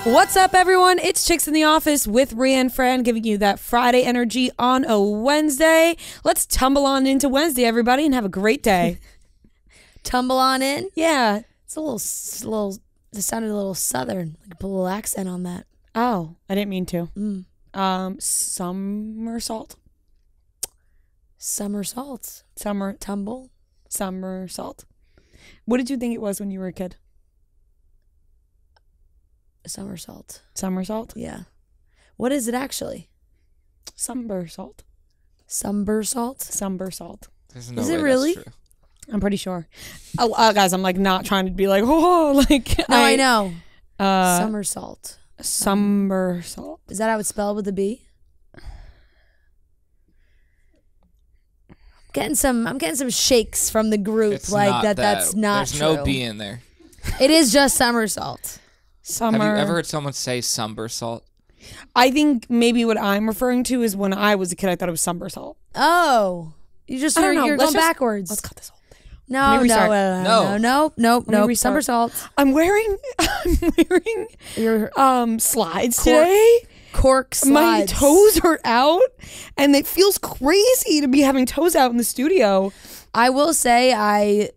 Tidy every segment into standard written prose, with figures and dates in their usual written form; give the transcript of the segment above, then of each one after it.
What's up, everyone? It's Chicks in the Office with Rhea and Fran, giving you that Friday energy on a Wednesday. Let's tumble on into Wednesday, everybody, and have a great day. Tumble on in? Yeah. It's a little, it sounded a little southern. Like put a little accent on that. Oh, I didn't mean to. Somersault. Somersaults. Tumble. Somersault. What did you think it was when you were a kid? Somersault. Somersault? Yeah. What is it actually? Somersault. Somersault? Somersault. There's no Is way it really? That's true. I'm pretty sure. Oh, guys, I'm like not trying to be like, oh, like. No, I know. Somersault. Somersault. Is that how it's spelled with a B? I'm getting some shakes from the group. It's like not that's not There's true. no B in there. It is just somersault. Have you ever heard someone say somersault? I think maybe what I'm referring to is when I was a kid, I thought it was somersault. Oh. You're going backwards. Let's cut this whole thing. No. Somersault. I'm wearing Your slides today. cork slides. My toes are out, and it feels crazy to be having toes out in the studio. I will say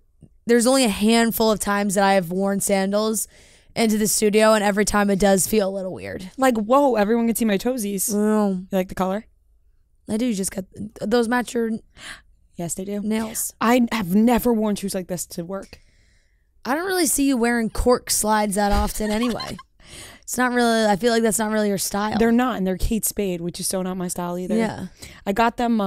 there's only a handful of times that I have worn sandals into the studio, and every time it does feel a little weird. Like, whoa, everyone can see my toesies. Oh, You like the color? I do. You just got those match your Yes, they do. nails. I have never worn shoes like this to work. I don't really see you wearing cork slides that often anyway. It's not really, I feel like that's not really your style. They're not, and they're Kate Spade, which is so not my style either. Yeah. I got them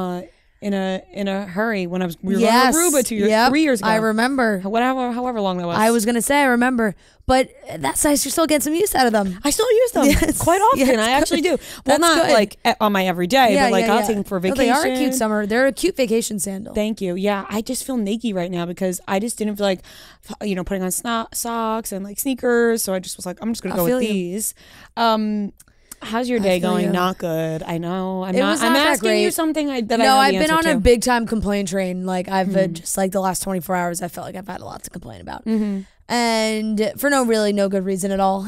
in a hurry when we were going to Aruba 3 years ago. I remember. However long that was. I was going to say, I remember. But that's nice. You're still getting some use out of them. I still use them quite often. Yes, I actually do. Well, That's not good. like on my everyday, but like I'll take them for vacation. They are a cute summer. They're a cute vacation sandal. Thank you. Yeah, I just feel naked right now because I just didn't feel like, putting on socks and like sneakers. So I just was like, I'm just gonna go with these. How's your day going? Not good. I know. I'm asking you something that I know the I've been answer on to. a big time complaint train. Like I've just like the last 24 hours, I felt like I've had a lot to complain about. And for no good reason at all.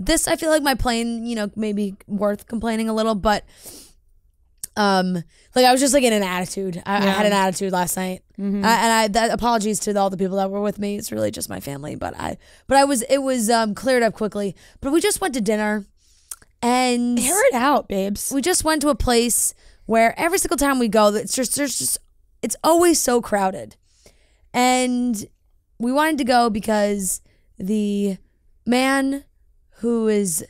This, I feel like my plane, maybe worth complaining a little, but like I was just like in an attitude. I had an attitude last night, apologies to all the people that were with me. It's really just my family, but it was cleared up quickly. But we just went to dinner, and air it out, babes. we just went to a place where every single time we go, it's always so crowded, and we wanted to go because the man whose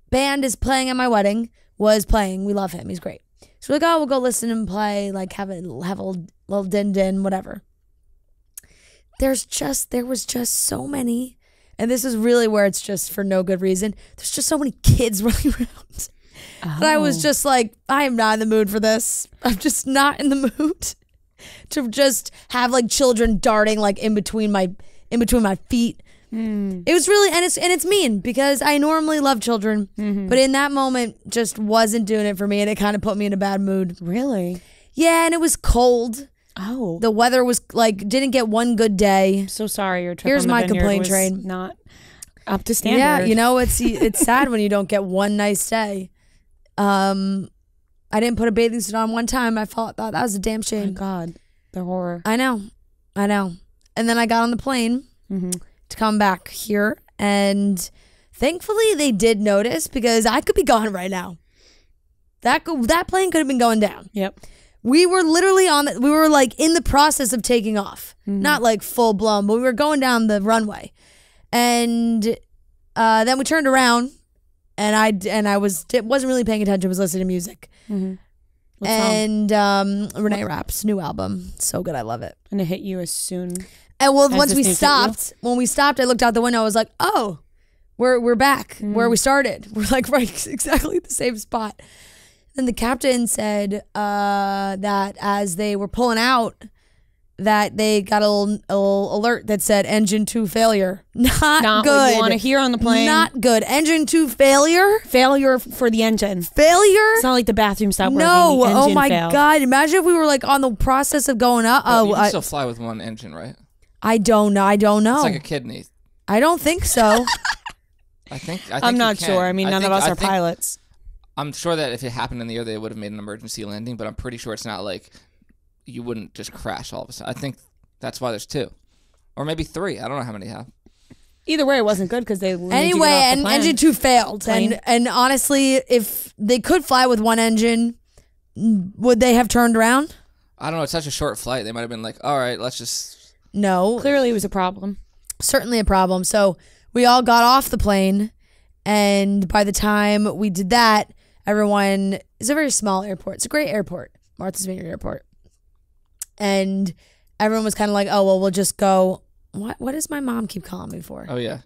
band is playing at my wedding was playing. We love him. He's great. So we're like, we'll go listen and play, like have a little din, whatever. There was just so many, and this is really where it's just for no good reason. There's just so many kids running around. And I was just like, I am not in the mood for this. I'm just not in the mood to just have like children darting like in between my feet. It was really, and it's mean because I normally love children, but in that moment just wasn't doing it for me, and it kind of put me in a bad mood. Really? Yeah, and it was cold. Oh, the weather was like didn't get one good day. I'm so sorry. Your trip Here's on the my vineyard complaint was train. Not up to standard. Yeah, it's sad when you don't get one nice day. I didn't put a bathing suit on one time. I thought that was a damn shame. Oh my God, the horror. I know. And then I got on the plane to come back here, and thankfully they did notice because I could be gone right now. That plane could have been going down. Yep. We were literally we were like in the process of taking off, not like full blown, but we were going down the runway, and then we turned around, and I wasn't really paying attention. I was listening to music. And Renee Rapp's new album, so good, I love it. And it hit you as soon. And once we stopped, I looked out the window. I was like, oh, we're back where we started. We're like right exactly the same spot. Then the captain said that as they were pulling out, that they got a little alert that said engine 2 failure. Not good. What you want to hear on the plane. Not good. Engine 2 failure. Failure for the engine. Failure. It's not like the bathroom stopped working. No. The engine Oh my failed. God. Imagine if we were like on the process of going up. But you can still fly with one engine, right? I don't know. It's like a kidney. I don't think so. I think I'm not sure. I mean, none of us are pilots. I'm sure that if it happened in the air, they would have made an emergency landing, but I'm pretty sure it's not like you wouldn't just crash all of a sudden. I think that's why there's 2. Or maybe 3. I don't know how many have. Either way, it wasn't good because they anyway, and engine 2 failed. And honestly, if they could fly with one engine, would they have turned around? I don't know. It's such a short flight. They might have been like, all right, let's just... No. Clearly, it was a problem. Certainly a problem. So we all got off the plane, and by the time we did that, everyone... It's a very small airport. It's a great airport. Martha's Vineyard Airport. And everyone was kind of like, oh, well, we'll just go... What does my mom keep calling me for? Oh, yeah.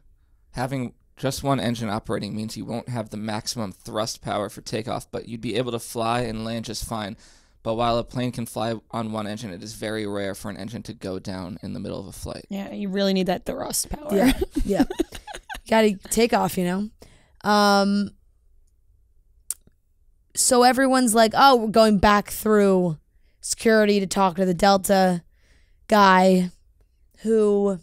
Having just one engine operating means you won't have the maximum thrust power for takeoff, but you'd be able to fly and land just fine. But while a plane can fly on one engine, it is very rare for an engine to go down in the middle of a flight. Yeah, you really need that thrust power. Yeah. Got to take off, So everyone's like, oh, we're going back through security to talk to the Delta guy who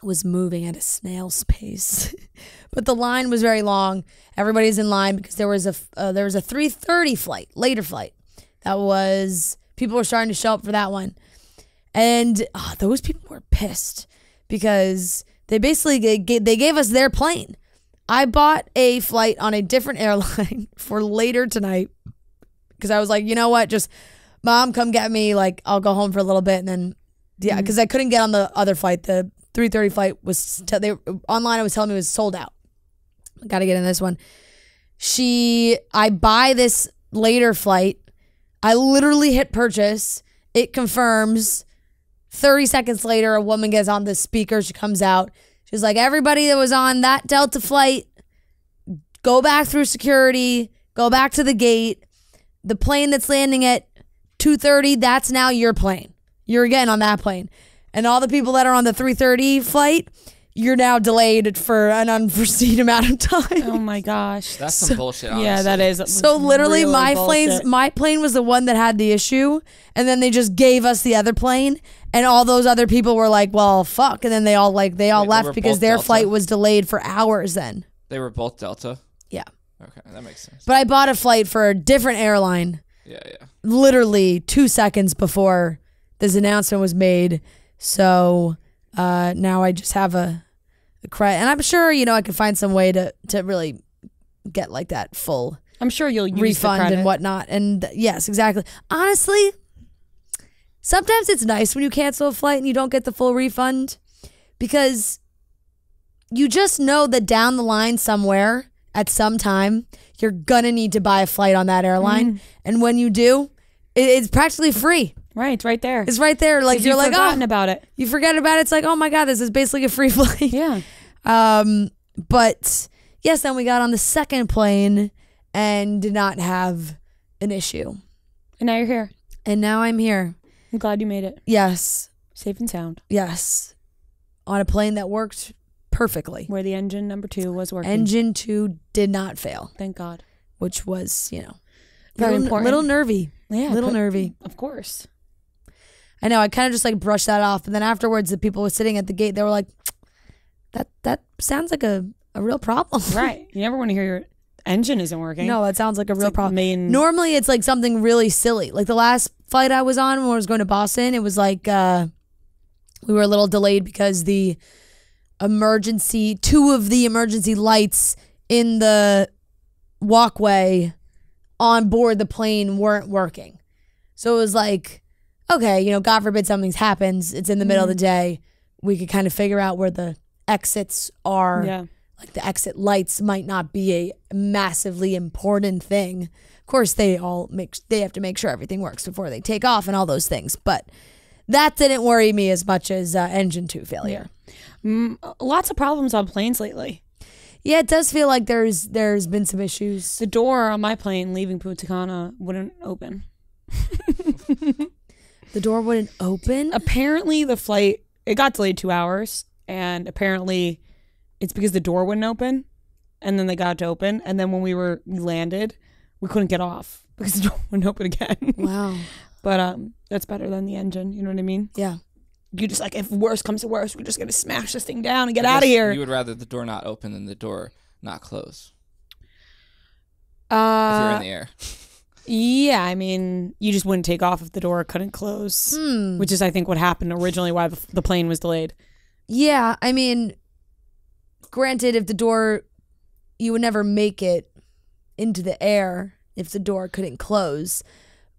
was moving at a snail's pace. But the line was very long. Everybody's in line because there was a 3:30 flight, later flight. That was, people were starting to show up for that one. And those people were pissed because they basically, they gave us their plane. I bought a flight on a different airline for later tonight because I was like, you know what, just Mom, come get me. Like, I'll go home for a little bit. And then, yeah, because I couldn't get on the other flight. The 3:30 flight was, online it was telling me it was sold out. Got to get in this one. I buy this later flight. I literally hit purchase. It confirms. 30 seconds later, a woman gets on the speaker. She comes out. She's like, everybody that was on that Delta flight, go back through security. Go back to the gate. The plane that's landing at 2:30, that's now your plane. You're again on that plane. And all the people that are on the 3:30 flight, you're now delayed for an unforeseen amount of time. Oh my gosh. That's some bullshit, honestly. Yeah, that is. So literally my plane was the one that had the issue, and then they just gave us the other plane, and all those other people were like, well, fuck. And then they all left because their flight was delayed for hours then. They were both Delta? Yeah. Okay, that makes sense. But I bought a flight for a different airline. Yeah. Literally 2 seconds before this announcement was made. So now I just have a credit. And I'm sure, I can find some way to really get like that full I'm sure you'll use refund and whatnot. And yes, exactly. Honestly, sometimes it's nice when you cancel a flight and you don't get the full refund because you just know that down the line somewhere at some time, you're going to need to buy a flight on that airline. And when you do, it's practically free. Right, it's right there. It's right there. Like you're like, forgotten about it. You forget about it. It's like, oh my God, this is basically a free flight. Yeah. But yes, then we got on the second plane and did not have an issue. And now you're here. And now I'm here. I'm glad you made it. Yes. Safe and sound. Yes. On a plane that worked perfectly. Where the engine number 2 was working. Engine 2 did not fail. Thank God. Which was, very important. Little nervy. Yeah. Nervy. Of course. I know. I kind of just like brushed that off. And then afterwards, the people were sitting at the gate. They were like, that sounds like a real problem. Right. You never want to hear your engine isn't working. No, that sounds like a real problem. Normally, it's like something really silly. Like the last flight I was on when I was going to Boston, it was like we were a little delayed because two of the emergency lights in the walkway on board the plane weren't working. So it was like, okay, God forbid something happens. It's in the middle of the day. We could kind of figure out where the exits are. Yeah. Like the exit lights might not be a massively important thing. Of course, they have to make sure everything works before they take off and all those things. But that didn't worry me as much as engine 2 failure. Yeah. Lots of problems on planes lately. Yeah, it does feel like there's been some issues. The door on my plane leaving Punta Cana wouldn't open. The door wouldn't open? Apparently the flight, it got delayed 2 hours, and apparently it's because the door wouldn't open, and then they got it to open, and then when we landed, we couldn't get off because the door wouldn't open again. Wow. But that's better than the engine, you know what I mean? Yeah. you just like, if worse comes to worse, we're just gonna smash this thing down and get out of here. You would rather the door not open than the door not close. If you're in the air. Yeah, I mean, you just wouldn't take off if the door couldn't close, which is, I think, what happened originally, why the plane was delayed. Yeah, I mean, granted, if the door, you would never make it into the air if the door couldn't close.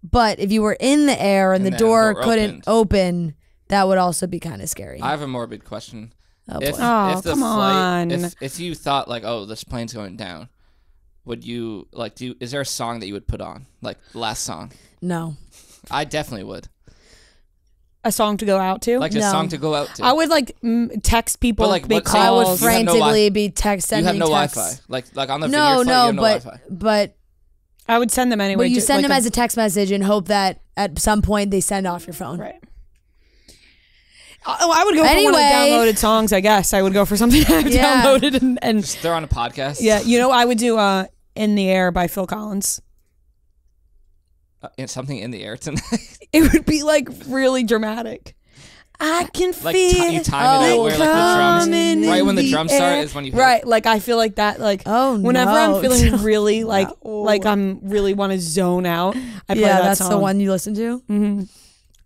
But if you were in the air and the door couldn't open, that would also be kind of scary. I have a morbid question. Oh, if boy. the come on. If you thought like, oh, this plane's going down, would you like is there a song that you would put on? Like last song? No. I definitely would. A song to go out to? Like a song to go out to. I would like text people. But, like, make what- I calls. would frantically be sending You have no texts. Wi-Fi. Like on the video flight, you have no Wi-Fi. but I would send them anyway. But you just send like them as a text message and hope that at some point they send off your phone. Right. Oh, I would go for one of the downloaded songs, I guess. I would go for something I've downloaded and just throw on a podcast. Yeah, you know, I would do In the Air by Phil Collins. Something in the air tonight. It would be like really dramatic. I can like feel you time it out where like the drums right when the drums start air. is when you right, like I feel like that like whenever I'm feeling really like I'm really want to zone out, I play that song. That's the one you listen to? Mm-hmm.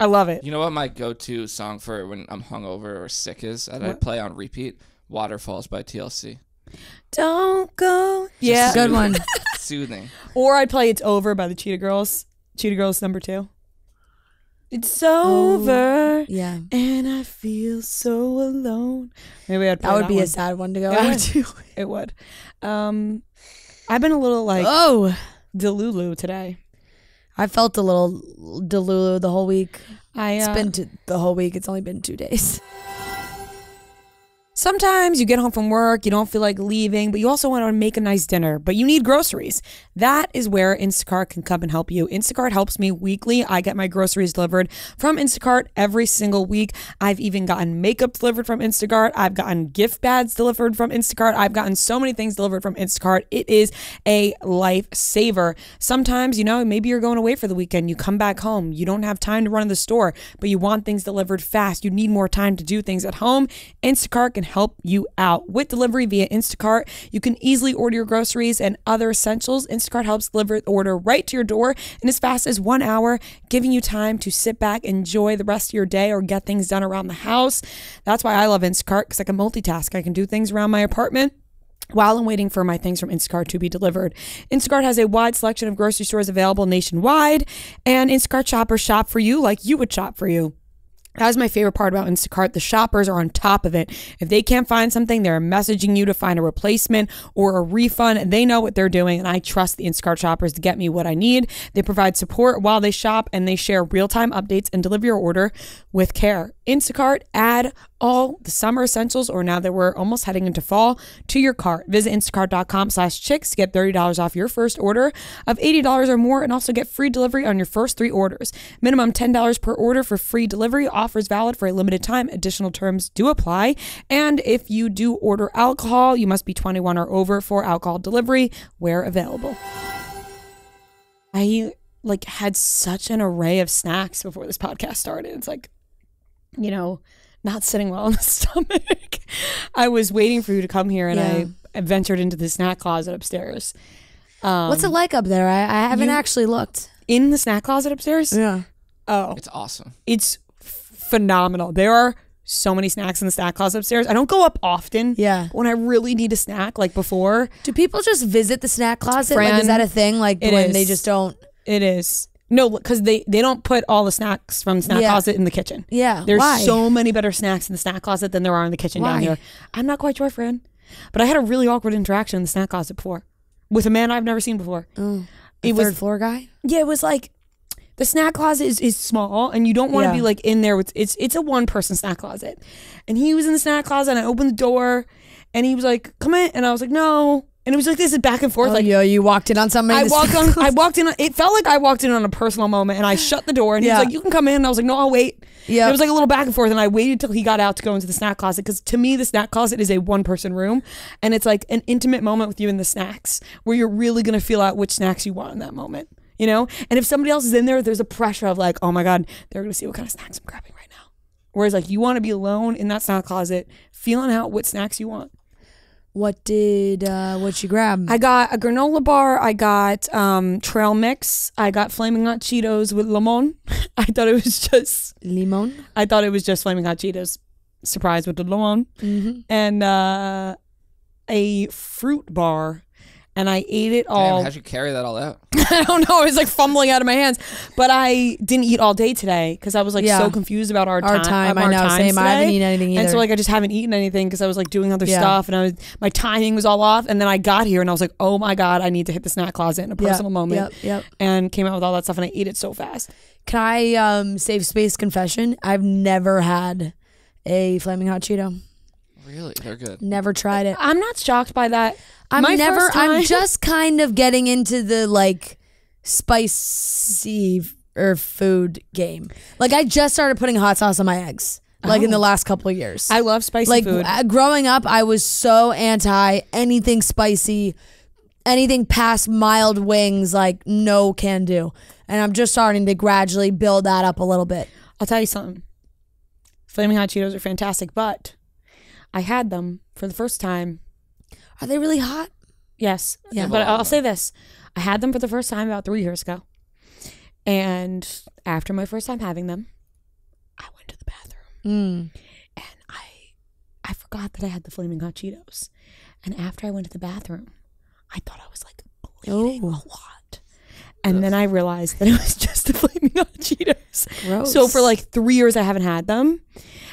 I love it. You know what my go-to song for when I'm hungover or sick is? That I play on repeat? Waterfalls by TLC. Don't go. Just good one. Soothing. Or I'd play It's Over by the Cheetah Girls. Cheetah Girls #2. It's over. Yeah. And I feel so alone. Maybe I'd play that would be one. a sad one to go Yeah, with. It would. I've been a little like Delulu today. I felt a little Delulu the whole week. It's been the whole week. It's only been 2 days. Sometimes you get home from work, you don't feel like leaving, but you also want to make a nice dinner, but you need groceries. That is where Instacart can come and help you. Instacart helps me weekly. I get my groceries delivered from Instacart every single week. I've even gotten makeup delivered from Instacart. I've gotten gift bags delivered from Instacart. I've gotten so many things delivered from Instacart. It is a lifesaver. Sometimes, you know, maybe you're going away for the weekend. You come back home. You don't have time to run to the store, but you want things delivered fast. You need more time to do things at home. Instacart can help you out. With delivery via Instacart, you can easily order your groceries and other essentials. Instacart helps deliver the order right to your door in as fast as 1 hour, giving you time to sit back, enjoy the rest of your day, or get things done around the house. That's why I love Instacart, because I can multitask. I can do things around my apartment while I'm waiting for my things from Instacart to be delivered. Instacart has a wide selection of grocery stores available nationwide, and Instacart shoppers shop for you like you would shop for you. That is my favorite part about Instacart. The shoppers are on top of it. If they can't find something, they're messaging you to find a replacement or a refund, and they know what they're doing, and I trust the Instacart shoppers to get me what I need. They provide support while they shop, and they share real-time updates and deliver your order with care. Instacart, add all the summer essentials, or now that we're almost heading into fall, to your cart. Visit instacart.com/chicks to get $30 off your first order of $80 or more, and also get free delivery on your first 3 orders. Minimum $10 per order for free delivery. Offers valid for a limited time. Additional terms do apply. And if you do order alcohol, you must be 21 or over for alcohol delivery where available. I had such an array of snacks before this podcast started. It's like, you know, not sitting well in the stomach. I was waiting for you to come here, and I ventured into the snack closet upstairs. What's it like up there? I haven't actually looked. In the snack closet upstairs? Yeah. Oh. It's awesome. It's phenomenal. There are so many snacks in the snack closet upstairs. I don't go up often. Yeah. But when I really need a snack, like before. Do people just visit the snack closet? Like, is that a thing? Like when they just don't? It is. No, because they don't put all the snacks from the snack closet in the kitchen. Yeah. There's Why? so many better snacks in the snack closet than there are in the kitchen down here. I'm not quite sure, Fran. But I had a really awkward interaction in the snack closet before with a man I've never seen before. It was third floor guy? Yeah, it was like the snack closet is small, and you don't want to be like in there with it's a one person snack closet. And he was in the snack closet, and I opened the door, and he was like, "Come in," and I was like, "No." And it was like this is back and forth. You walked in on somebody. I walked in. It felt like I walked in on a personal moment, and I shut the door. And he was like, "You can come in." And I was like, "No, I'll wait." Yeah. It was like a little back and forth, and I waited till he got out to go into the snack closet, because to me, the snack closet is a one person room, and it's like an intimate moment with you and the snacks, where you're really gonna feel out which snacks you want in that moment, you know. And if somebody else is in there, there's a pressure of like, "Oh my god, they're gonna see what kind of snacks I'm grabbing right now." Whereas like you want to be alone in that snack closet, feeling out what snacks you want. What'd you grab? I got a granola bar. I got trail mix. I got Flaming Hot Cheetos with limon. I thought it was just limon. I thought it was just Flaming Hot Cheetos. Surprise with the limon. And a fruit bar. And I ate it all. Damn, how'd you carry that all out? I don't know. It was like fumbling out of my hands. But I didn't eat all day today because I was like so confused about our time. I know, same. I haven't eaten anything either. And so like I just haven't eaten anything because I was like doing other stuff and my timing was all off. And then I got here and I was like, oh my God, I need to hit the snack closet in a personal moment. And came out with all that stuff and I ate it so fast. Can I save space confession? I've never had a Flaming Hot Cheeto. Really? They're good. Never tried it. I'm not shocked by that. I'm just kind of getting into the like spicy or food game. Like I just started putting hot sauce on my eggs. Like in the last couple of years. I love spicy food. Growing up, I was so anti anything spicy, anything past mild wings, like no can do. And I'm just starting to gradually build that up a little bit. I'll tell you something. Flaming Hot Cheetos are fantastic, but I had them for the first time. Are they really hot? Yes. Yeah. But I'll say this. I had them for the first time about 3 years ago. And after my first time having them, I went to the bathroom. And I forgot that I had the Flaming Hot Cheetos. And after I went to the bathroom, I thought I was like bleeding a lot. And then I realized that it was just the Flaming Hot Cheetos. Gross. So for like 3 years I haven't had them.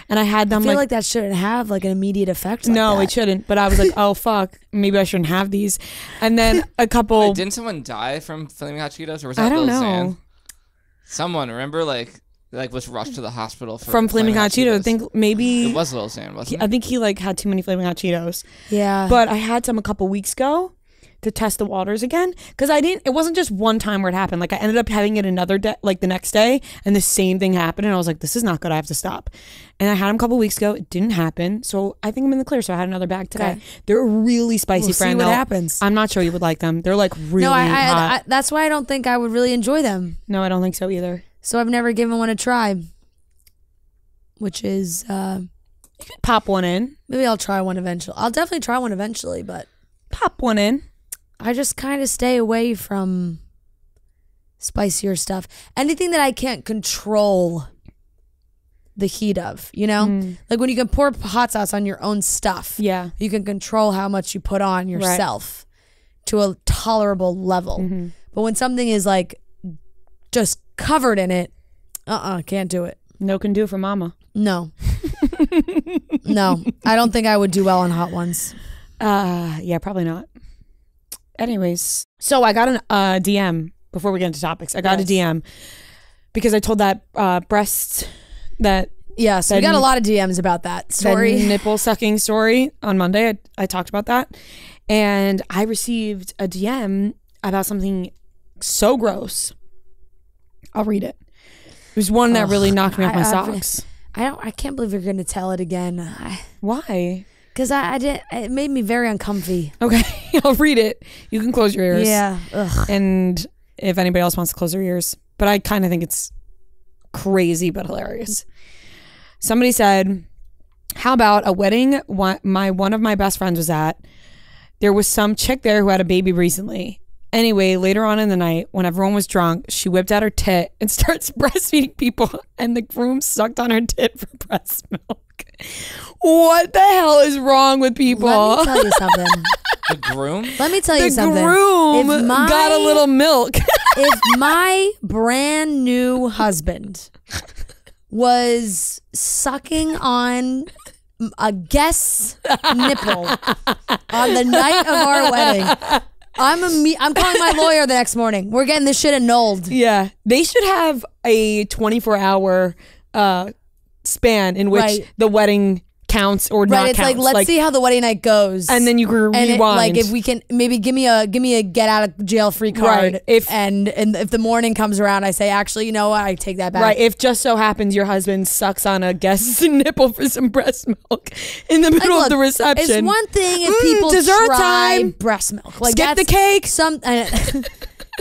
And I had them. I feel like that shouldn't have like an immediate effect. Like no, that. It shouldn't. But I was like, oh fuck, maybe I shouldn't have these. And then a couple. Wait, didn't someone die from Flaming Hot Cheetos, or was that I don't Lil know. Xan? Someone, remember, like was rushed to the hospital from Flaming Hot Cheetos. I think maybe it was Lil Xan, wasn't it? I think he like had too many Flaming Hot Cheetos. Yeah. But I had some a couple weeks ago to test the waters again because it wasn't just one time where it happened. Like I ended up having it another day, like the next day, and the same thing happened, and I was like, this is not good. I have to stop. And I had them a couple weeks ago. It didn't happen, so I think I'm in the clear. So I had another bag today. Okay. They're really spicy. We'll see what happens. I'm not sure you would like them. They're like really hot. That's why I don't think I would really enjoy them. No, I don't think so either. So I've never given one a try, which is you could pop one in. Maybe I'll try one eventually. I'll definitely try one eventually, but pop one in. I just kind of stay away from spicier stuff. Anything that I can't control the heat of, you know? Like when you can pour hot sauce on your own stuff. Yeah. You can control how much you put on yourself to a tolerable level. But when something is like just covered in it, can't do it. No can do for mama. No. No. I don't think I would do well on hot ones. Yeah, probably not. Anyways, so I got a DM before we get into topics. I got a DM because I told that breast that yes, we got a lot of DMs about that story, that nipple sucking story on Monday. I talked about that, and I received a DM about something so gross. I'll read it. It was one that really knocked me off my socks. I can't believe you're going to tell it again. Why? Because it made me very uncomfy. Okay, I'll read it. You can close your ears. Yeah. Ugh. And if anybody else wants to close their ears. But I kind of think it's crazy but hilarious. Somebody said, how about a wedding one of my best friends was at? There was some chick there who had a baby recently. Anyway, later on in the night, when everyone was drunk, she whipped out her tit and starts breastfeeding people, and the groom sucked on her tit for breast milk. What the hell is wrong with people? Let me tell you something. The groom? Let me tell you something. The groom got a little milk. If my brand new husband was sucking on a guest's nipple on the night of our wedding, I'm calling my lawyer the next morning. We're getting this shit annulled. Yeah. They should have a 24-hour span in which the wedding counts or not it's counts. Like, let's see how the wedding night goes. And then you can rewind. If we can, maybe give me a get out of jail free card. Right. And if the morning comes around, I say, actually, you know what? I take that back. Right. If just so happens your husband sucks on a guest's nipple for some breast milk in the middle of the reception. It's one thing if people dessert try time. breast milk. Like skip the cake.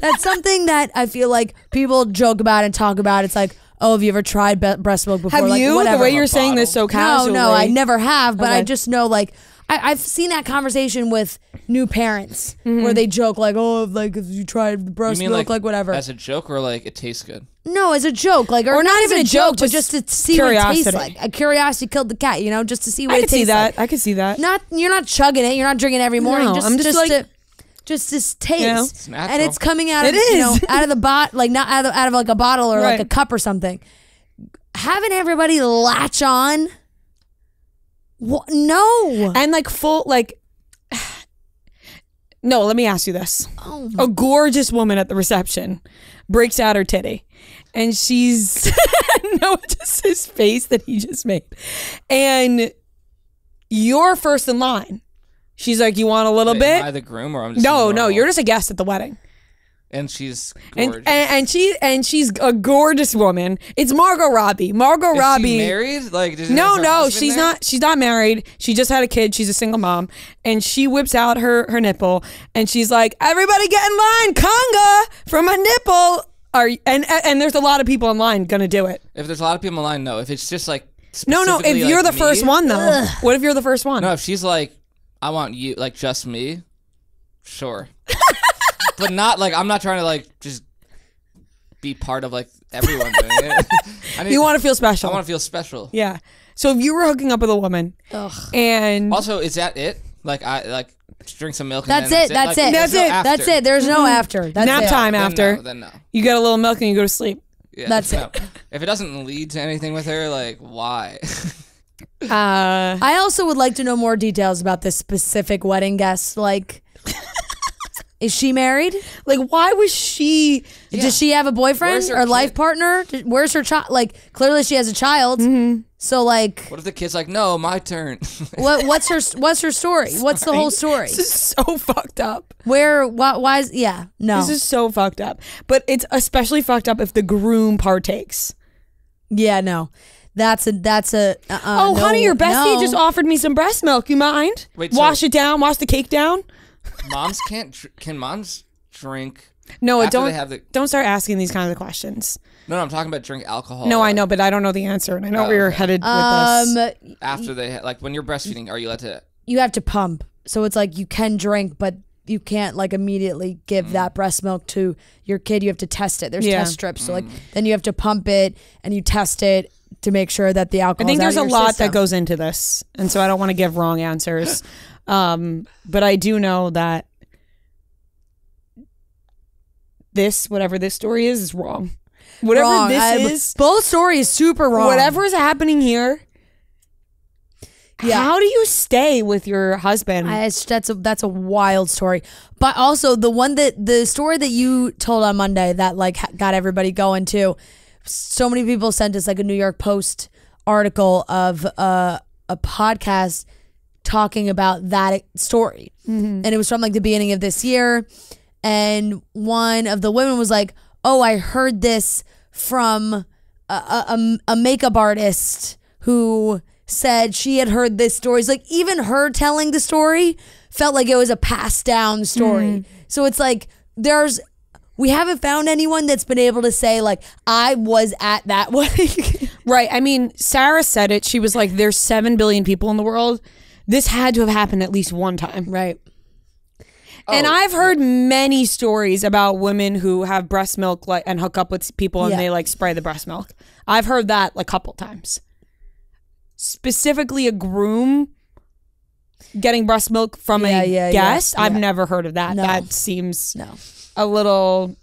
That's something that I feel like people joke about and talk about. It's like, oh, have you ever tried breast milk before? Have like, you? Whatever. The way you're saying this so casually. No, I never have, but Okay. I just know, like, I've seen that conversation with new parents where they joke like, oh, like if you tried breast milk, like whatever. As a joke or like it tastes good? No, as a joke, like or not even a joke, but just to see what it tastes like. A curiosity killed the cat, just to see what it tastes like. I could see that. You're not chugging it. You're not drinking it every morning. No, I'm just like, just this taste, It's natural. and it's coming out of out of the like not out of like a bottle or like a cup or something. Having everybody latch on. What? No. And like full like. No, let me ask you this. Oh a gorgeous woman at the reception breaks out her titty, and she's no, just his face that he just made, and you're first in line. She's like, "You want a little bit?" Am I the groom or I'm just No, you're just a guest at the wedding. And she's gorgeous. And she's a gorgeous woman. It's Margot Robbie. Margot Robbie. Is she married? Like, no, she's not. She's not married. She just had a kid. She's a single mom, and she whips out her nipple, and she's like, "Everybody get in line, conga for my nipple." And there's a lot of people in line gonna do it. If there's a lot of people in line, no. If it's just like No. If you're the first one though, what if you're the first one? No, if she's like, I want you, like just me, sure. But not like I'm not trying to like just be part of like everyone doing it. You want to feel special. I want to feel special. Yeah. So if you were hooking up with a woman, and also is that it? Like I like drink some milk. That's and it. That's it. That's it. There's no after. That's nap it. time after. Then no. You get a little milk and you go to sleep. Yeah, That's no. If it doesn't lead to anything with her, like why? I also would like to know more details about this specific wedding guest. Like, is she married? Like, why was she? Does she have a boyfriend or life partner? Where's her child? Like, clearly she has a child. So, like, what if the kid's like, no, my turn? what's her story? What's the whole story? This is so fucked up. Why is no? This is so fucked up. But it's especially fucked up if the groom partakes. Yeah, no. That's a oh, honey, your bestie just offered me some breast milk. You mind? Wait, wash it down. Wash the cake down. Moms can moms drink? No, don't start asking these kinds of questions. No, I'm talking about drink alcohol. No, I know, but I don't know the answer, and I know where you're headed with this. After like when you're breastfeeding, are you allowed to? You have to pump, so it's like you can drink, but you can't like immediately give that breast milk to your kid. You have to test it. There's test strips, so like then you have to pump it and you test it to make sure that the alcohol. I think there's a lot system. that goes into this, and so I don't want to give wrong answers. But I do know that whatever this story is wrong. Whatever this is, both stories super wrong. Whatever is happening here. Yeah. How do you stay with your husband? That's a wild story. But also the story that you told on Monday that like got everybody going too. So many people sent us like a New York Post article of a podcast talking about that story. And it was from like the beginning of this year. And one of the women was like, oh, I heard this from a makeup artist who said she had heard this story. It's like even her telling the story felt like it was a passed down story. So it's like we haven't found anyone that's been able to say like I was at that wedding. Right. I mean, Sarah said it. She was like, there's 7 billion people in the world. This had to have happened at least one time. Right. And I've heard many stories about women who have breast milk and hook up with people and they like spray the breast milk. I've heard that a couple times. Specifically a groom getting breast milk from a guest. I've never heard of that. No. That seems a little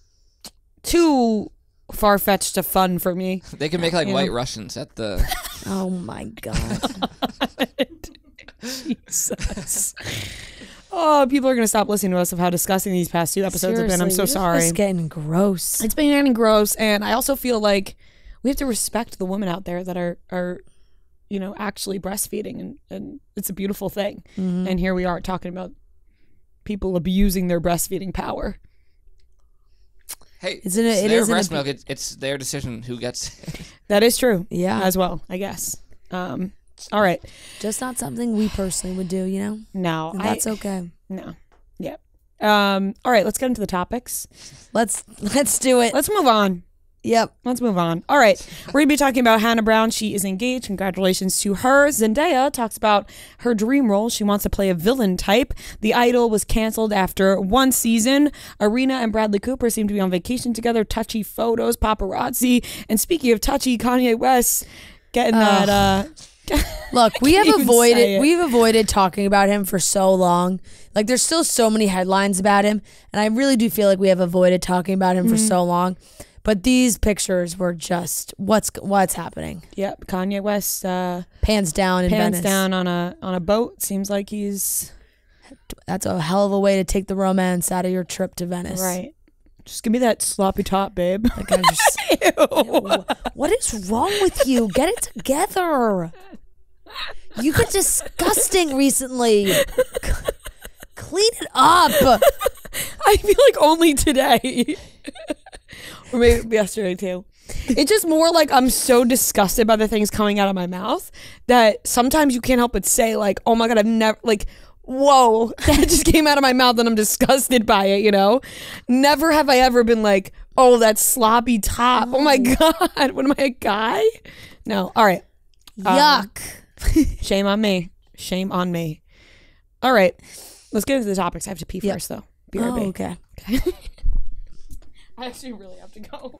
too far-fetched to fun for me. They can make like White Russians at the... Oh my God. Jesus. Oh, people are going to stop listening to us of how disgusting these past 2 episodes have been. I'm so sorry. It's getting gross. It's been getting gross. And I also feel like we have to respect the women out there that are actually breastfeeding. And it's a beautiful thing. And here we are talking about people abusing their breastfeeding power. Hey, isn't it? It's it their is breast milk. It's their decision who gets it. That is true. Yeah. As well, I guess. All right. Just not something we personally would do, No. And that's okay. No. Yeah. All right, let's get into the topics. Let's do it. Let's move on. Yep. Let's move on. All right. We're going to be talking about Hannah Brown. She is engaged. Congratulations to her. Zendaya talks about her dream role. She wants to play a villain type. The Idol was canceled after 1 season. Irina and Bradley Cooper seem to be on vacation together. Touchy photos, paparazzi. And speaking of touchy, Kanye West getting that... Look, we've avoided talking about him for so long. Like, there's still so many headlines about him. And I really do feel like we have avoided talking about him for so long. But these pictures were just what's happening. Yep, Kanye West pants down in Venice. Pants down on a boat. Seems like he's. That's a hell of a way to take the romance out of your trip to Venice. Right. Just give me that sloppy top, babe. Like what is wrong with you? Get it together. You've been disgusting recently. Clean it up. I feel like only today. Or maybe yesterday too. It's just more like I'm so disgusted by the things coming out of my mouth that sometimes you can't help but say like, oh my God, I've never, like, whoa, that just came out of my mouth and I'm disgusted by it, you know? Never have I ever been like, oh, that sloppy top. Oh my God, what am I, a guy? No, all right. Yuck. Shame on me. Shame on me. All right, let's get into the topics. I have to pee first though. BRB. Oh, okay. I actually really have to go.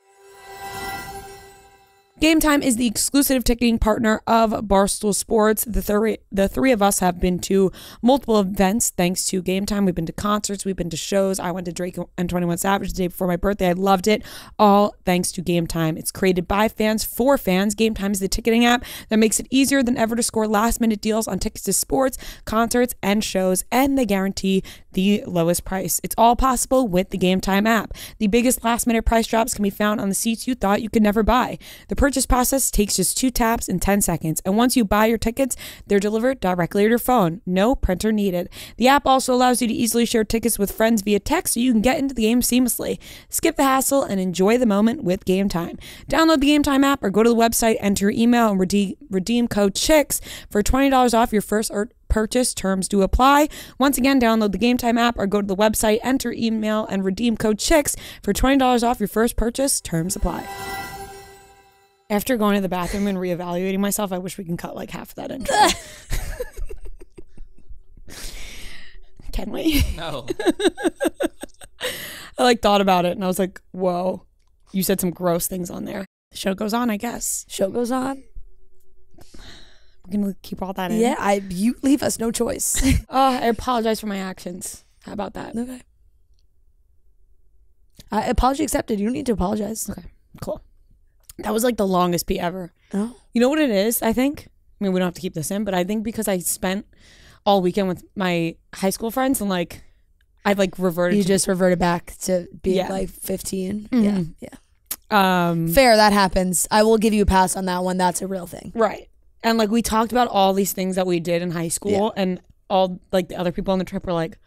Game Time is the exclusive ticketing partner of Barstool Sports. The three of us have been to multiple events thanks to Game Time. We've been to concerts, we've been to shows. I went to Drake and 21 Savage the day before my birthday. I loved it. All thanks to Game Time. It's created by fans for fans. Game Time is the ticketing app that makes it easier than ever to score last-minute deals on tickets to sports, concerts, and shows, and they guarantee the lowest price. It's all possible with the Game Time app. The biggest last-minute price drops can be found on the seats you thought you could never buy. The purchase process takes just 2 taps and 10 seconds. And once you buy your tickets, they're delivered directly to your phone. No printer needed. The app also allows you to easily share tickets with friends via text so you can get into the game seamlessly. Skip the hassle and enjoy the moment with Game Time. Download the Game Time app or go to the website, enter your email, and redeem code CHICKS for $20 off your first purchase. Terms do apply. Once again, download the Game Time app or go to the website, enter email, and redeem code CHICKS for $20 off your first purchase. Terms apply. After going to the bathroom and reevaluating myself, I wish we can cut like half of that intro. Can we? No. I like thought about it and I was like, whoa, you said some gross things on there. The show goes on, I guess. Show goes on. We're going to keep all that in. Yeah, you leave us no choice. I apologize for my actions. How about that? Okay. Apology accepted. You don't need to apologize. Okay, cool. That was like the longest pee ever. Oh. You know what it is, I think? I mean, we don't have to keep this in, but I think because I spent all weekend with my high school friends and like, I like reverted. You just reverted back to being like 15. Mm-hmm. Yeah. Fair, that happens. I will give you a pass on that one. That's a real thing. Right. And like we talked about all these things that we did in high school and all like the other people on the trip were like,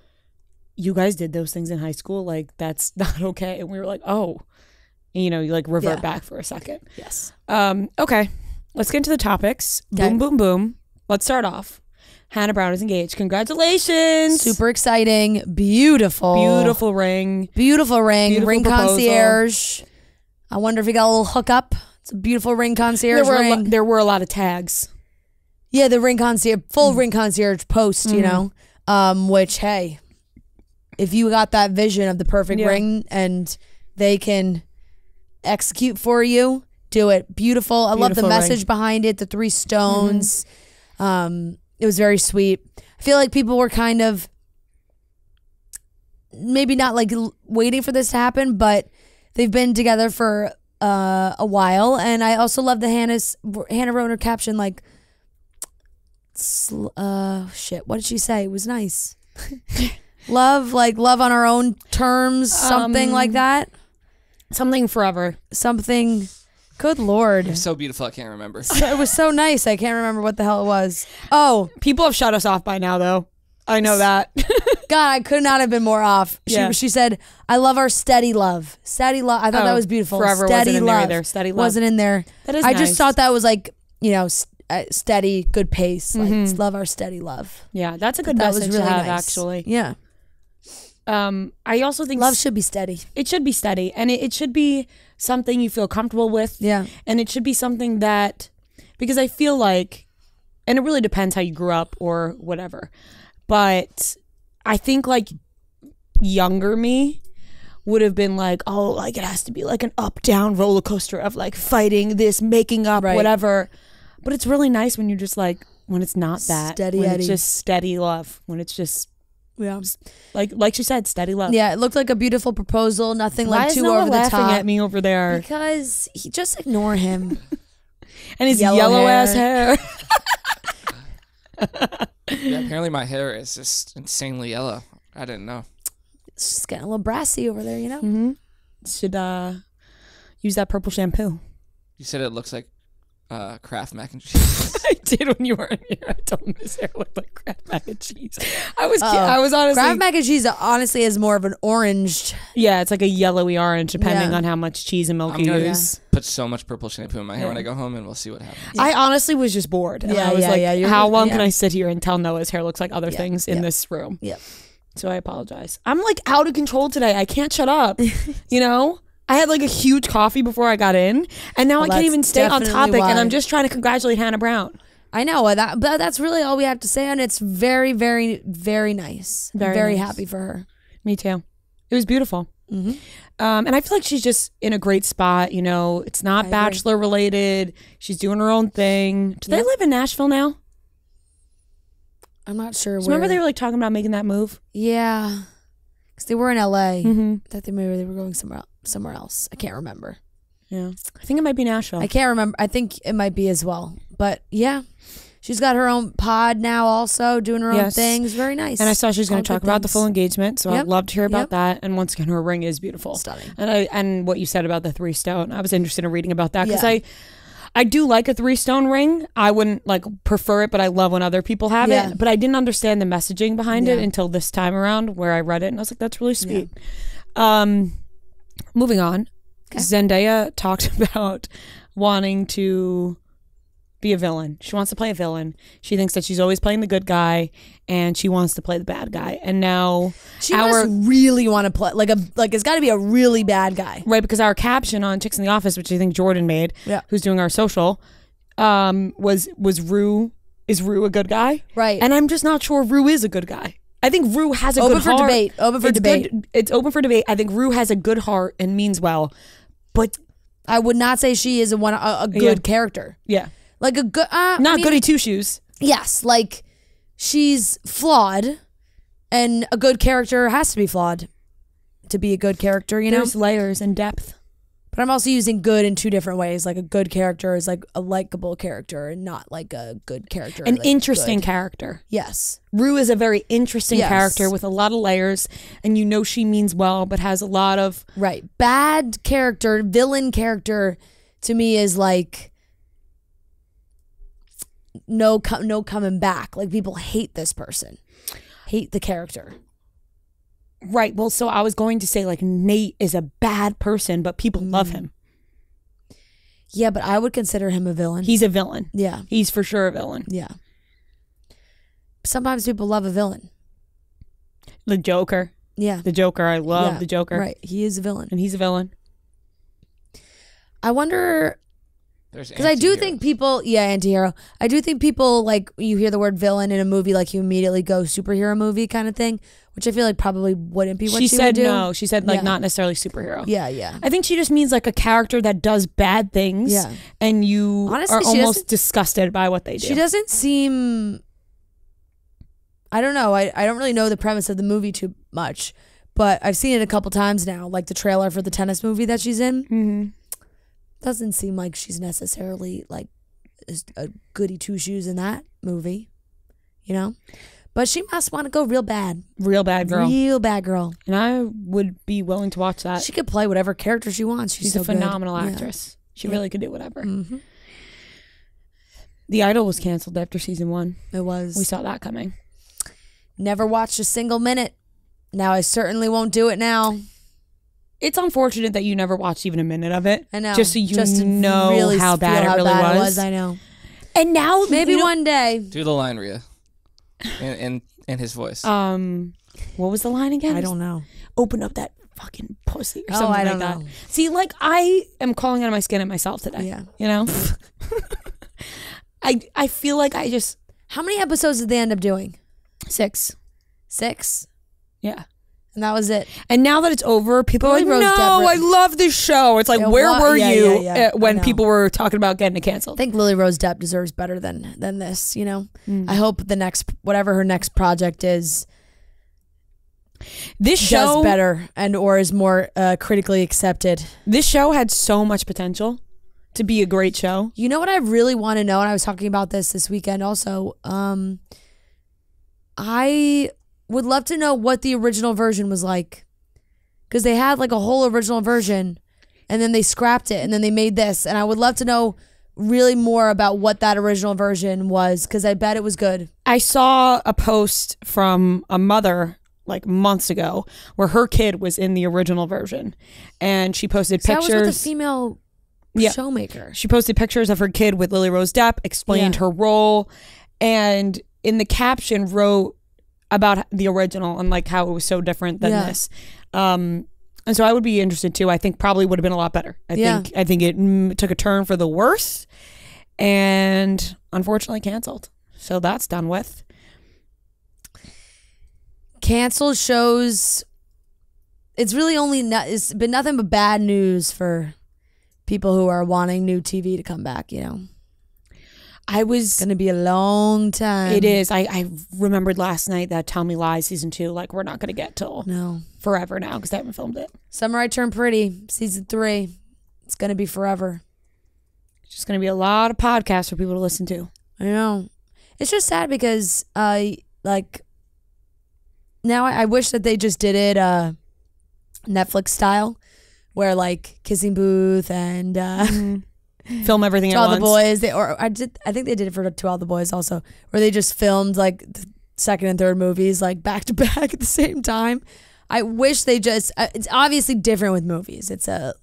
you guys did those things in high school? Like, that's not okay. And we were like, oh. You know, you like revert back for a second. Yes. Okay. Let's get into the topics. Okay. Boom, boom, boom. Let's start off. Hannah Brown is engaged. Congratulations. Super exciting. Beautiful. Beautiful ring. Beautiful ring. Beautiful ring proposal. Concierge. I wonder if he got a little hookup. It's a beautiful ring concierge ring. There were a lot of tags. Yeah, the ring concierge, full ring concierge post, you know, which, hey, if you got that vision of the perfect ring and they can execute for you, do it. Beautiful. I love the message behind it, the 3 stones. It was very sweet. I feel like people were kind of maybe not like waiting for this to happen, but they've been together for a while. And I also love the Hannah wrote her caption like, shit, what did she say? It was nice. Love on our own terms, something like that. Something forever. Something. Good Lord. You're so beautiful, I can't remember. It was so nice. I can't remember what the hell it was. Oh. People have shut us off by now, though. I know that. God, I could not have been more off. She said, I love our steady love. Steady love. I thought that was beautiful. Forever steady wasn't in love. there either. Steady love. Wasn't in there. That is I nice. just thought that was like, you know, steady, good pace. Like, love our steady love. Yeah, that's a good message to have, nice. actually. Yeah. I also think love should be steady. It should be steady, and it should be something you feel comfortable with. Yeah. And it should be something that, because I feel like, and it really depends how you grew up or whatever, but I think like younger me would have been like, oh, like it has to be like an up-down roller coaster of like fighting this, making up, whatever. But it's really nice when you're just like, when it's not that. Steady when Eddie. It's just steady love. When it's just, yeah, like she said, steady love. Yeah, it looked like a beautiful proposal. Nothing Why like is too Noah over the laughing top. at me over there? Because he just ignore him. And his yellow ass hair. Yeah, apparently my hair is just insanely yellow. I didn't know. It's just getting a little brassy over there, you know? Mm-hmm. Should use that purple shampoo. You said it looks like Kraft mac and cheese. I did when you weren't here. I told him his hair looked like Kraft mac and cheese. I was honestly. Kraft mac and cheese honestly is more of an orange. Yeah, it's like a yellowy orange depending on how much cheese and milk you use. Put so much purple shampoo in my hair when I go home, and we'll see what happens. Yeah. I honestly was just bored. And I was like, how long can I sit here and tell Noah's hair looks like other things in this room? Yep. So I apologize. I'm like out of control today. I can't shut up. You know? I had like a huge coffee before I got in, and now I can't even stay on topic, and I'm just trying to congratulate Hannah Brown. I know, but that's really all we have to say, and it's very, very, very nice. Very nice. Happy for her. Me too. It was beautiful. Mm-hmm. And I feel like she's just in a great spot. You know, it's not Bachelor related. She's doing her own thing. Do they live in Nashville now? I'm not sure. So remember they were like talking about making that move? Yeah, because they were in LA. Mm-hmm. I thought maybe they were going somewhere else. I can't remember. Yeah, I think it might be Nashville. I can't remember. I think it might be as well. But yeah, she's got her own pod now, also doing her own things. Very nice. And I saw she's going to talk about the full engagement, so I'd love to hear about that. And once again, her ring is beautiful, stunning. And what you said about the 3 stone, I was interested in reading about that because I do like a 3 stone ring. I wouldn't like prefer it, but I love when other people have it. But I didn't understand the messaging behind it until this time around where I read it, and I was like, that's really sweet. Moving on. Okay. Zendaya talked about wanting to be a villain. She wants to play a villain. She thinks that she's always playing the good guy, and she wants to play the bad guy. And now she must really want to play like it's got to be a really bad guy, right? Because our caption on Chicks in the Office, which I think Jordan made, who's doing our social, was Rue. Is Rue a good guy? Right. And I'm just not sure Rue is a good guy. I think Rue has a good heart. Open for debate. It's open for debate. I think Rue has a good heart and means well, but I would not say she is a good character. Yeah. Like a good, goody two shoes. Yes, like she's flawed, and a good character has to be flawed to be a good character. You know, there's layers and depth. But I'm also using good in 2 different ways. Like a good character is like a likable character, and not like a good character. An interesting character. Yes, Rue is a very interesting character with a lot of layers, and you know she means well, but has a lot of bad character, villain character. To me, is like. No coming back. Like people hate this person, hate the character. Right. Well, so I was going to say like Nate is a bad person, but people love him. Yeah, but I would consider him a villain. He's a villain. Yeah, he's for sure a villain. Yeah. Sometimes people love a villain. The Joker. Yeah, the Joker. I love the Joker. Right. He is a villain, and he's a villain. I wonder. Because I do think people, anti-hero. I do think people, like, you hear the word villain in a movie, like, you immediately go superhero movie kind of thing, which I feel like probably wouldn't be what she said would do. No, she said, like, not necessarily superhero. Yeah. I think she just means, like, a character that does bad things, and you honestly, are almost disgusted by what they do. She doesn't seem, I don't know, I don't really know the premise of the movie too much, but I've seen it a couple times now, like the trailer for the tennis movie that she's in. Mm-hmm. Doesn't seem like she's necessarily like a goody two shoes in that movie, you know? But she must want to go real bad. Real bad girl. Real bad girl. And I would be willing to watch that. She could play whatever character she wants. She's so a phenomenal actress. Yeah. She really could do whatever. Mm-hmm. The Idol was canceled after season 1. It was. We saw that coming. Never watched a single minute. Now I certainly won't do it now. It's unfortunate that you never watched even a minute of it. I know. Just so you know really how bad it really was. I know. And now maybe one day. Do the line, Rhea, in his voice. What was the line again? I don't know. Open up that fucking pussy or something I like don't that. know. See, like I am calling out of my skin at myself today. Yeah. You know? I feel like I just... How many episodes did they end up doing? 6. 6? Yeah. And that was it. And now that it's over, people are like, Rose no, Depp- I love this show. It's like, Yeah, where what? were Yeah, you yeah, I when know. people were talking about getting it I canceled? think Lily Rose Depp deserves better than this, you know? I hope the next, whatever her next project is, This show does better and or is more critically accepted. This show had so much potential to be a great show. You know what I really want to know, and I was talking about this weekend also. I would love to know what the original version was like, because they had like a whole original version, and then they scrapped it, and then they made this, and I would love to know really more about what that original version was, because I bet it was good. I saw a post from a mother like months ago where her kid was in the original version, and she posted So pictures. that was with a female showmaker. She posted pictures of her kid with Lily Rose Depp, explained her role, and in the caption wrote about the original and like how it was so different than this. And so I would be interested too. I think probably would have been a lot better. I think it took a turn for the worse, and unfortunately canceled. So that's done with. Canceled shows. It's really it's been nothing but bad news for people who are wanting new TV to come back, you know. It's going to be a long time. It is. I remembered last night that Tell Me Lies season 2, like we're not going to get till forever now because they haven't filmed it. Summer I Turned Pretty, season 3. It's going to be forever. It's just going to be a lot of podcasts for people to listen to. I know. It's just sad because like now I wish that they just did it Netflix style, where like Kissing Booth and film everything To at All once. the Boys. I think they did it for To All the Boys also, where they just filmed like the second and third movies like back to back at the same time. I wish they just. It's obviously different with movies. It's a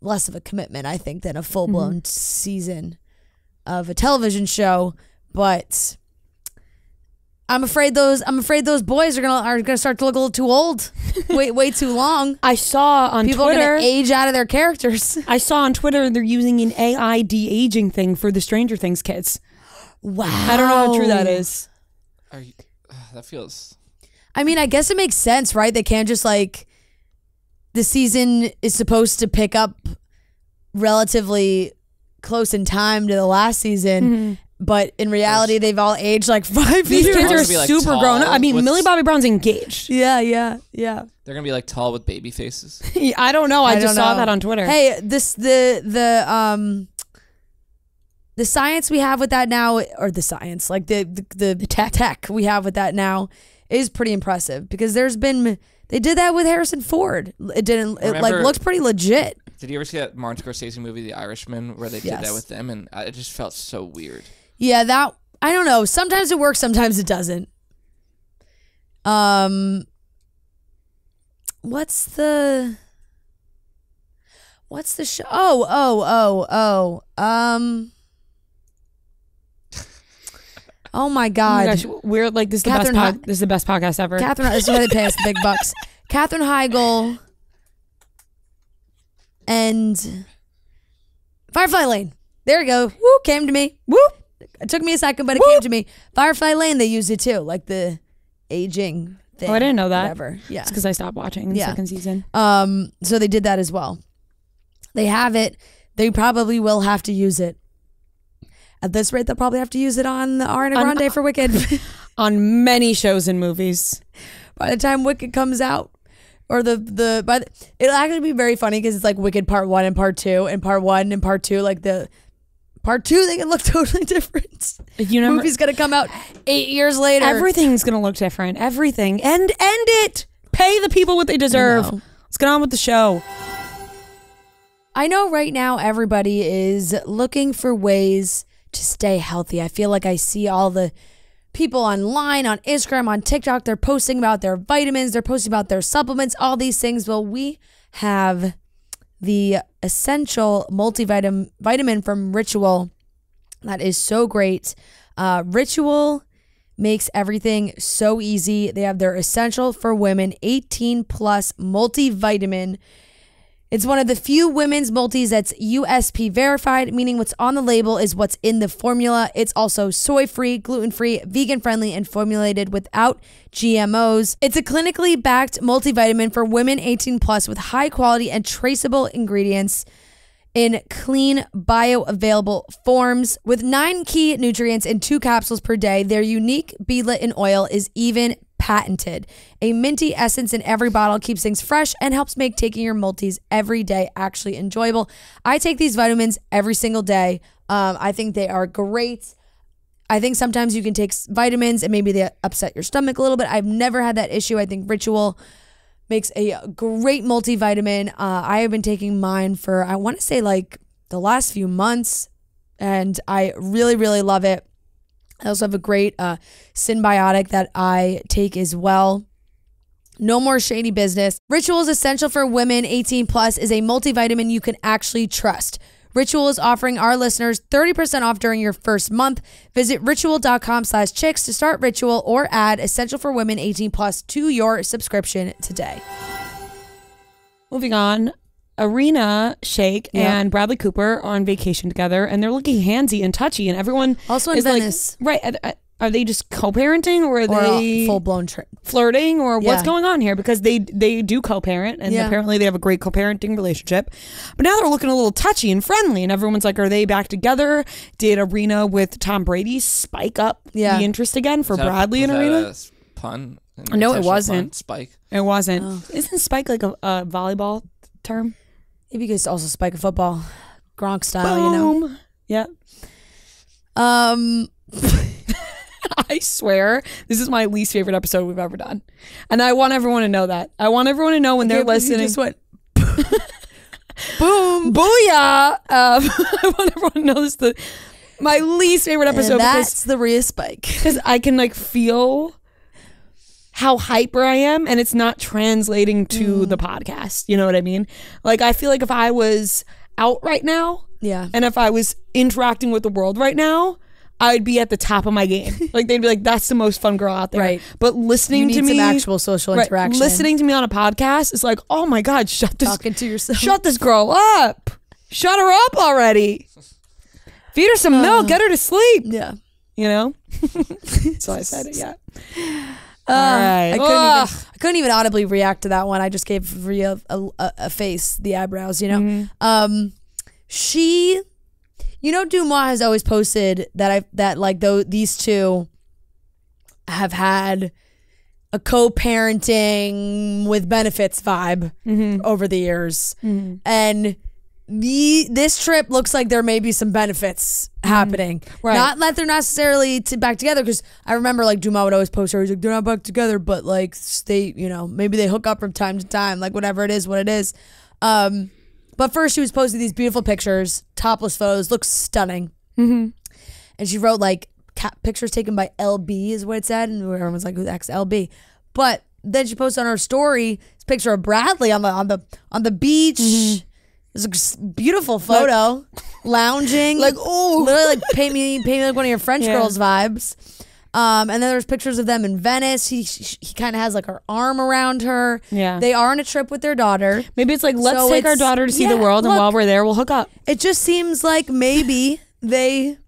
less of a commitment, I think, than a full blown season of a television show. But I'm afraid those boys are gonna start to look a little too old. way too long. I saw on People Twitter. are gonna age out of their characters. I saw on Twitter they're using an AI de-aging thing for the Stranger Things kids. Wow. I don't know how true that is. That feels... I mean, I guess it makes sense, right? They can't just like, the season is supposed to pick up relatively close in time to the last season, but in reality, they've all aged like 5 These years. kids are Supposed to be, like, super tall grown up. I mean, with- Millie Bobby Brown's engaged. Yeah. They're gonna be like tall with baby faces. I don't know. I just don't saw know. that on Twitter. Hey, the science we have with that now, or the science, like the tech we have with that now, is pretty impressive, because they did that with Harrison Ford. It looks pretty legit. Did you ever see that Martin Scorsese movie, The Irishman, where they did that with them, and it just felt so weird. Yeah, that, I don't know. Sometimes it works, sometimes it doesn't. What's the show? Oh my God. Oh my gosh, we're like, this is the best this is the best podcast ever. This is why they pay us the big bucks. Katherine Heigl and Firefly Lane. There you go. Woo, came to me. Woo. It took me a second, but it came to me. Firefly Lane, they used it too, like the aging thing. Oh, I didn't know that. Whatever. Yeah. It's because I stopped watching the second season. So they did that as well. They have it. They probably will have to use it. At this rate, they'll probably have to use it on the Ariana Grande for Wicked. On many shows and movies. By the time Wicked comes out, or it'll actually be very funny, because it's like Wicked Part 1 and Part 2, and Part 1 and Part 2, like the Part 2, they can look totally different. Movie's gonna come out 8 years later. Everything's gonna look different. Everything. End it. Pay the people what they deserve. Let's get on with the show. I know right now everybody is looking for ways to stay healthy. I feel like I see all the people online, on Instagram, on TikTok, they're posting about their vitamins, they're posting about their supplements, all these things. Well, we have the essential multivitamin from Ritual that is so great. Ritual makes everything so easy. They have their Essential for Women 18 Plus multivitamin. It's one of the few women's multis that's USP verified, meaning what's on the label is what's in the formula. It's also soy-free, gluten-free, vegan-friendly, and formulated without GMOs. It's a clinically backed multivitamin for women 18 plus with high quality and traceable ingredients in clean, bioavailable forms. With 9 key nutrients in 2 capsules per day, their unique beadlet in oil is even patented. A minty essence in every bottle keeps things fresh and helps make taking your multis every day actually enjoyable. I take these vitamins every single day. I think they are great. I think sometimes you can take vitamins and maybe they upset your stomach a little bit. I've never had that issue. I think Ritual makes a great multivitamin. I have been taking mine for, I want to say like the last few months, and I really, really love it. I also have a great symbiotic that I take as well. No more shady business. Ritual is Essential for Women 18 Plus is a multivitamin you can actually trust. Ritual is offering our listeners 30% off during your first month. Visit ritual.com/chicks to start Ritual or add Essential for Women 18 Plus to your subscription today. Moving on. Irina Shayk and Bradley Cooper are on vacation together, and they're looking handsy and touchy, and everyone also in Venice. Like, right? Are they just co-parenting, or are they full blown flirting, or what's going on here? Because they do co-parent, and apparently they have a great co-parenting relationship. But now they're looking a little touchy and friendly, and everyone's like, "Are they back together? Did Irina with Tom Brady spike up the interest again for Bradley and Irina?" Was that a pun? No, it wasn't. Pun? Spike. It wasn't. Oh. Isn't spike like a volleyball term? Maybe you could also spike a football, Gronk style, Boom. Yeah. I swear, this is my least favorite episode we've ever done, and I want everyone to know that. I want everyone to know when they're listening. You just went boom, booyah! I want everyone to know this is my least favorite episode. And that's the Rhea spike, because I can like feel how hyper I am, and it's not translating to the podcast. You know what I mean? Like, I feel like if I was out right now, and if I was interacting with the world right now, I'd be at the top of my game. Like, they'd be like, "That's the most fun girl out there." Right. But listening to me, some actual social interaction. Listening to me on a podcast is like, "Oh my God, talking to yourself. Shut this girl up. Shut her up already. Feed her some milk. Get her to sleep." Yeah. You know. So I said it. Yeah. All right. I couldn't even audibly react to that one. I just gave Rhea a face, the eyebrows, you know. She, you know, Dumois has always posted that these two have had a co-parenting with benefits vibe over the years, and this trip looks like there may be some benefits happening. Right. Not that they're necessarily back together, because I remember like Dumas would always post her, he's like, "They're not back together, but like they, you know, maybe they hook up from time to time, like whatever it is, what it is." But first she was posting these beautiful pictures, topless photos, looks stunning. And she wrote like pictures taken by LB is what it said, and everyone was like, "Who the heck's LB?" But then she posted on her story this picture of Bradley on the beach. It's a beautiful photo, lounging, like, oh, literally like paint me like one of your French girls vibes. And then there's pictures of them in Venice. He kind of has like her arm around her. Yeah, they are on a trip with their daughter. Maybe it's like, let's take our daughter to see the world, and while we're there, we'll hook up. It just seems like maybe they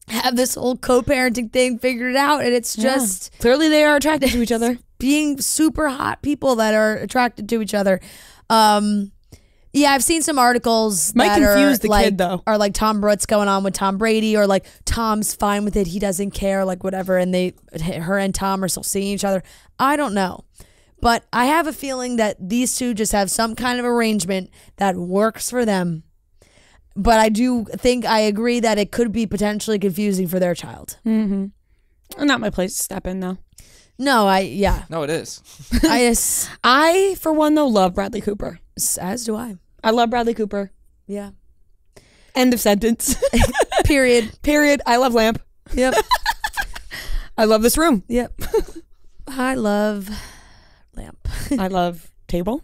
have this whole co-parenting thing figured out, and it's just clearly they are attracted to each other, being super hot people that are attracted to each other. Yeah, I've seen some articles might confuse the kid though. Or like Tom Brooks going on with Tom Brady, or like Tom's fine with it, he doesn't care, like whatever, and her and Tom are still seeing each other. I don't know. But I have a feeling that these two just have some kind of arrangement that works for them. But I do think I agree that it could be potentially confusing for their child. Not my place to step in though. No, No, it is. I for one though love Bradley Cooper. As do I. I love Bradley Cooper. Yeah. End of sentence. Period. I love lamp. Yep. I love this room. Yep. I love lamp. I love table.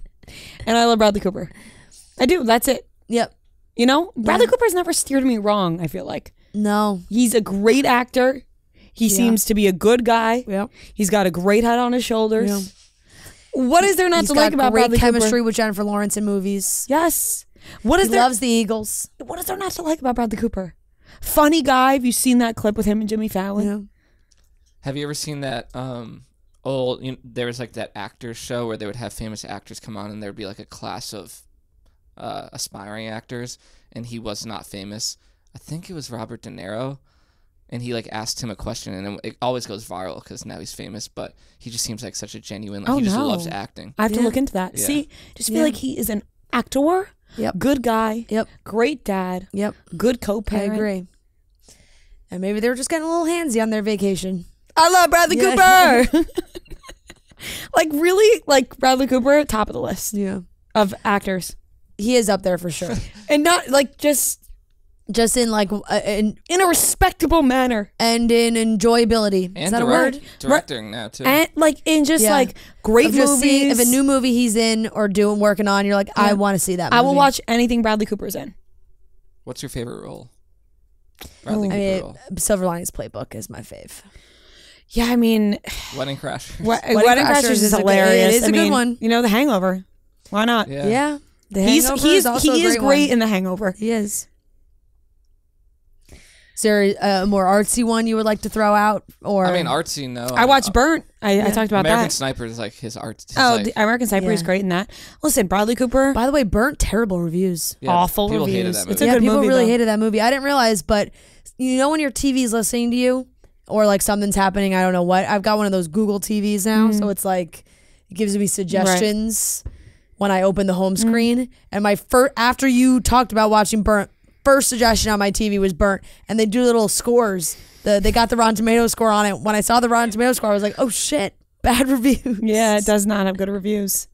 And I love Bradley Cooper. I do. That's it. Yep. You know, Bradley Cooper's never steered me wrong, I feel like. No. He's a great actor. He seems to be a good guy. Yep. He's got a great head on his shoulders. Yeah. What is there not to like about Bradley Cooper? Chemistry with Jennifer Lawrence in movies. Yes. What is he loves the Eagles. What is there not to like about Bradley Cooper? Funny guy. Have you seen that clip with him and Jimmy Fallon? Yeah. Have you ever seen that there was like that actors show where they would have famous actors come on and there would be like a class of aspiring actors, and he was not famous. I think it was Robert De Niro, and he like asked him a question, and it always goes viral because now he's famous, but he just seems like such a genuine, he just loves acting. I have to look into that. Yeah. See, just feel like he is an actor. Yep. Good guy. Yep. Great dad. Yep. Good co-parent. I agree. And maybe they were just getting a little handsy on their vacation. I love Bradley Cooper. Like really, like Bradley Cooper, top of the list. Yeah. Of actors. He is up there for sure. And not like just in like in a respectable manner and in enjoyability. And is that a word? Directing now too. and like in just like great movies. If a new movie he's in or working on, you're like, I want to see that movie. I will watch anything Bradley Cooper's in. What's your favorite role? Bradley Cooper role. Silver Linings Playbook is my fave. Yeah, I mean, Wedding Crashers. Wedding Crashers is hilarious. It is a good one. You know, The Hangover. Why not? Yeah. The He's also great in The Hangover. He is. Is there a more artsy one you would like to throw out? Or I mean, artsy, no. I watched Burnt. I talked about American that. Sniper is like his art. The American Sniper is great in that. Listen, Bradley Cooper. By the way, Burnt, terrible reviews. Yeah, awful people reviews. Hated that movie. It's a good people movie. Really though. hated that movie. I didn't realize, but you know when your TV's listening to you, or like something's happening, I don't know what. I've got one of those Google TVs now, so it's like it gives me suggestions when I open the home screen. And my after you talked about watching Burnt, first suggestion on my TV was Burnt, and they do little scores. They got the Rotten Tomatoes score on it. When I saw the Rotten Tomatoes score, I was like, oh shit, bad reviews. Yeah, it does not have good reviews.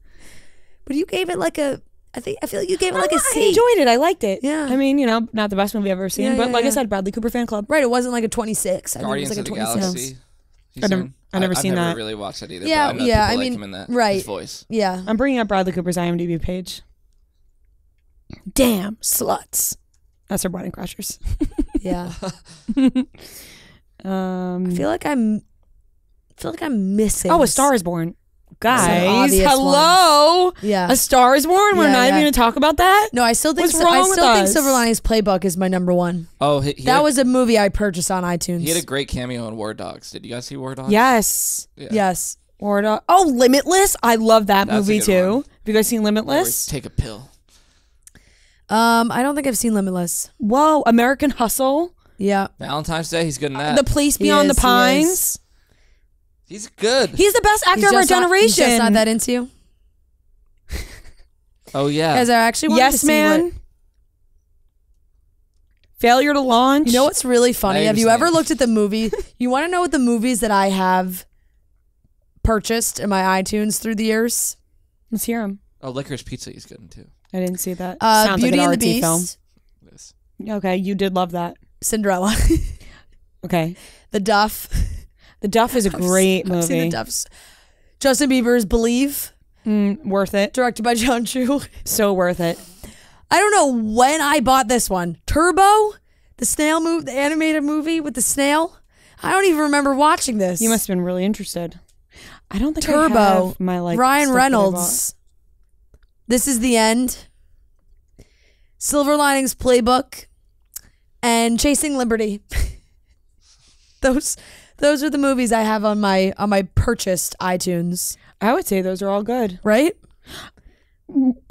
But you gave it like a. I feel like you gave it like a C. I enjoyed it. I liked it. Yeah. I mean, not the best movie I've ever seen, but like I said, Bradley Cooper fan club. Right. It wasn't like a 26. Guardians I think it was like of a the 26. Galaxy. I've never seen I've that. never really watched that either. Yeah, but I know yeah. people I like mean, him in that. right. His voice. Yeah. I'm bringing up Bradley Cooper's IMDb page. Damn sluts. That's her Wedding Crashers. Yeah. I feel like I'm missing. Oh, A Star Is Born. Guys, obvious hello. Yeah. A Star Is Born. We're not even going to talk about that. No, I still think What's wrong with us? Silver Linings Playbook is my number one. Oh, that was a movie I purchased on iTunes. He had a great cameo in War Dogs. Did you guys see War Dogs? Yes. Yeah. Yes. War Dog. Oh, Limitless. I love that That's a movie good too. one. Have you guys seen Limitless? Take a pill. I don't think I've seen Limitless. Whoa, American Hustle. Yeah. Valentine's Day. He's good in that. The Place Beyond the Pines. He's good. He's the best actor of our generation. He's just not that into you. Oh yeah. Guys, I actually wanted to see Man. Failure to Launch. You know what's really funny? Have you ever Names. looked at the movie? You want to know what the movies that I have purchased in my iTunes through the years? Let's hear him. Oh, Licorice Pizza. He's good in too. I didn't see that. Sounds Beauty like an and the artsy Beast, film. Yes. Okay, you did love that. Cinderella, Okay. The Duff. The Duff is a great movie. I've seen The Duffs. Justin Bieber's Believe, Worth it. directed by John Chu. So worth it. I don't know when I bought this one. Turbo, the snail movie, the animated movie with the snail. I don't even remember watching this. You must have been really interested. I don't think Turbo. I have my Ryan stuff that I Reynolds. This Is the End. Silver Linings Playbook, and Chasing Liberty. Those are the movies I have on my purchased iTunes. bought. I would say those are all good. Right?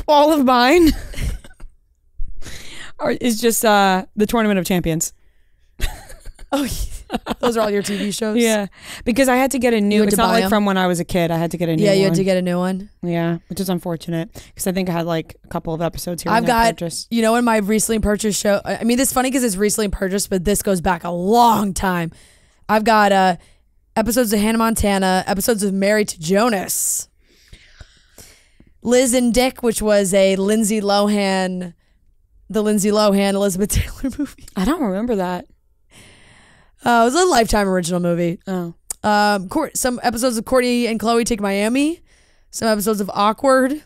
All of mine is just the Tournament of Champions. Oh, those are all your TV shows. Yeah, because I had to get a new. had It's to not buy like 'em? from when I was a kid. I had to get a new. Yeah, you had one. to get a new one. Yeah, which is unfortunate because I think I had like a couple of episodes here. I've and there got, purchased. you know, in my recently purchased show. I mean, it's funny because it's recently purchased, but this goes back a long time. I've got episodes of Hannah Montana, episodes of Married to Jonas, Liz and Dick, which was a Lindsay Lohan Elizabeth Taylor movie. I don't remember that. It was a Lifetime original movie. Oh, Some episodes of Courtney and Chloe Take Miami, some episodes of Awkward,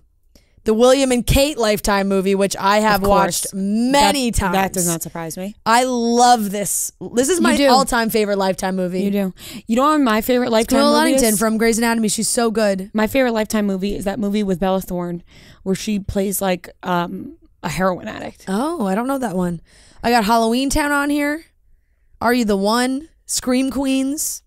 The William and Kate Lifetime movie, which I have watched many times. That does not surprise me. I love this. This is my all-time favorite Lifetime movie. You do. You know what my favorite Lifetime movie Luddington is? from Grey's Anatomy. She's so good. My favorite Lifetime movie is that movie with Bella Thorne where she plays like a heroin addict. Oh, I don't know that one. I got Halloween Town on here. Are You the One? Scream Queens.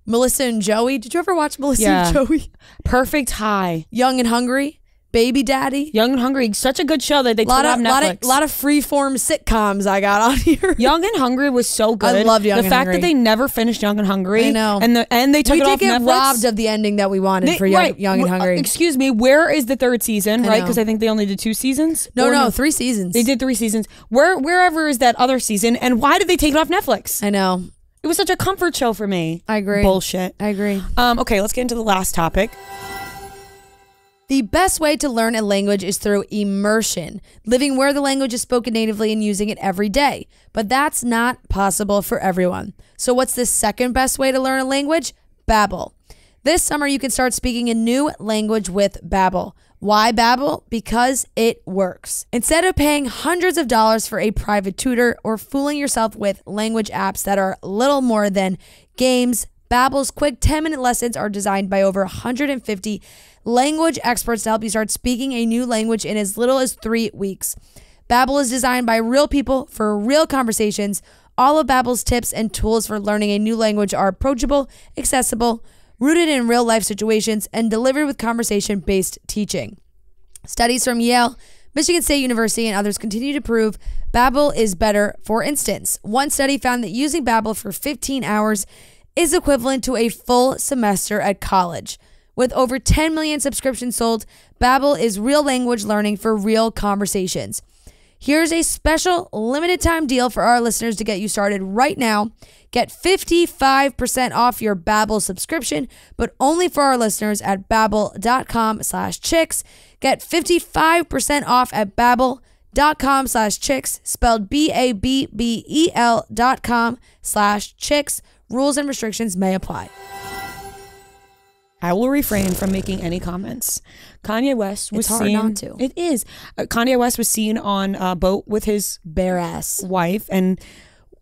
Melissa and Joey. Did you ever watch Melissa and Joey? Perfect High. Young and Hungry. Baby Daddy. Young and Hungry. Such a good show that they took off Netflix. Lot of freeform sitcoms I got on here. Young and Hungry was so good. I loved Young and Hungry. The fact that they never finished Young and Hungry. I know. And they took it off Netflix. We did get robbed of the ending that we wanted for Young and Hungry. Excuse me, where is the third season, right? Because I think they only did 2 seasons. No, 3 seasons. They did 3 seasons. Wherever is that other season, and why did they take it off Netflix? I know. It was such a comfort show for me. I agree. Bullshit. I agree. Okay, let's get into the last topic. The best way to learn a language is through immersion, living where the language is spoken natively and using it every day. But that's not possible for everyone. So what's the second best way to learn a language? Babbel. This summer, you can start speaking a new language with Babbel. Why Babbel? Because it works. Instead of paying hundreds of dollars for a private tutor or fooling yourself with language apps that are little more than games, Babbel's quick 10-minute lessons are designed by over 150 language experts to help you start speaking a new language in as little as 3 weeks. Babbel is designed by real people for real conversations. All of Babbel's tips and tools for learning a new language are approachable, accessible, rooted in real-life situations, and delivered with conversation-based teaching. Studies from Yale, Michigan State University, and others continue to prove Babbel is better. For instance, one study found that using Babbel for 15 hours is equivalent to a full semester at college. With over 10 million subscriptions sold, Babbel is real language learning for real conversations. Here's a special limited time deal for our listeners to get you started right now. Get 55% off your Babbel subscription, but only for our listeners at babbel.com/chicks. Get 55% off at babbel.com/chicks, spelled BABBEL.com/chicks. Rules and restrictions may apply. I will refrain from making any comments. Kanye West was seen. It's hard not to. It is. Kanye West was seen on a boat with his bare ass wife and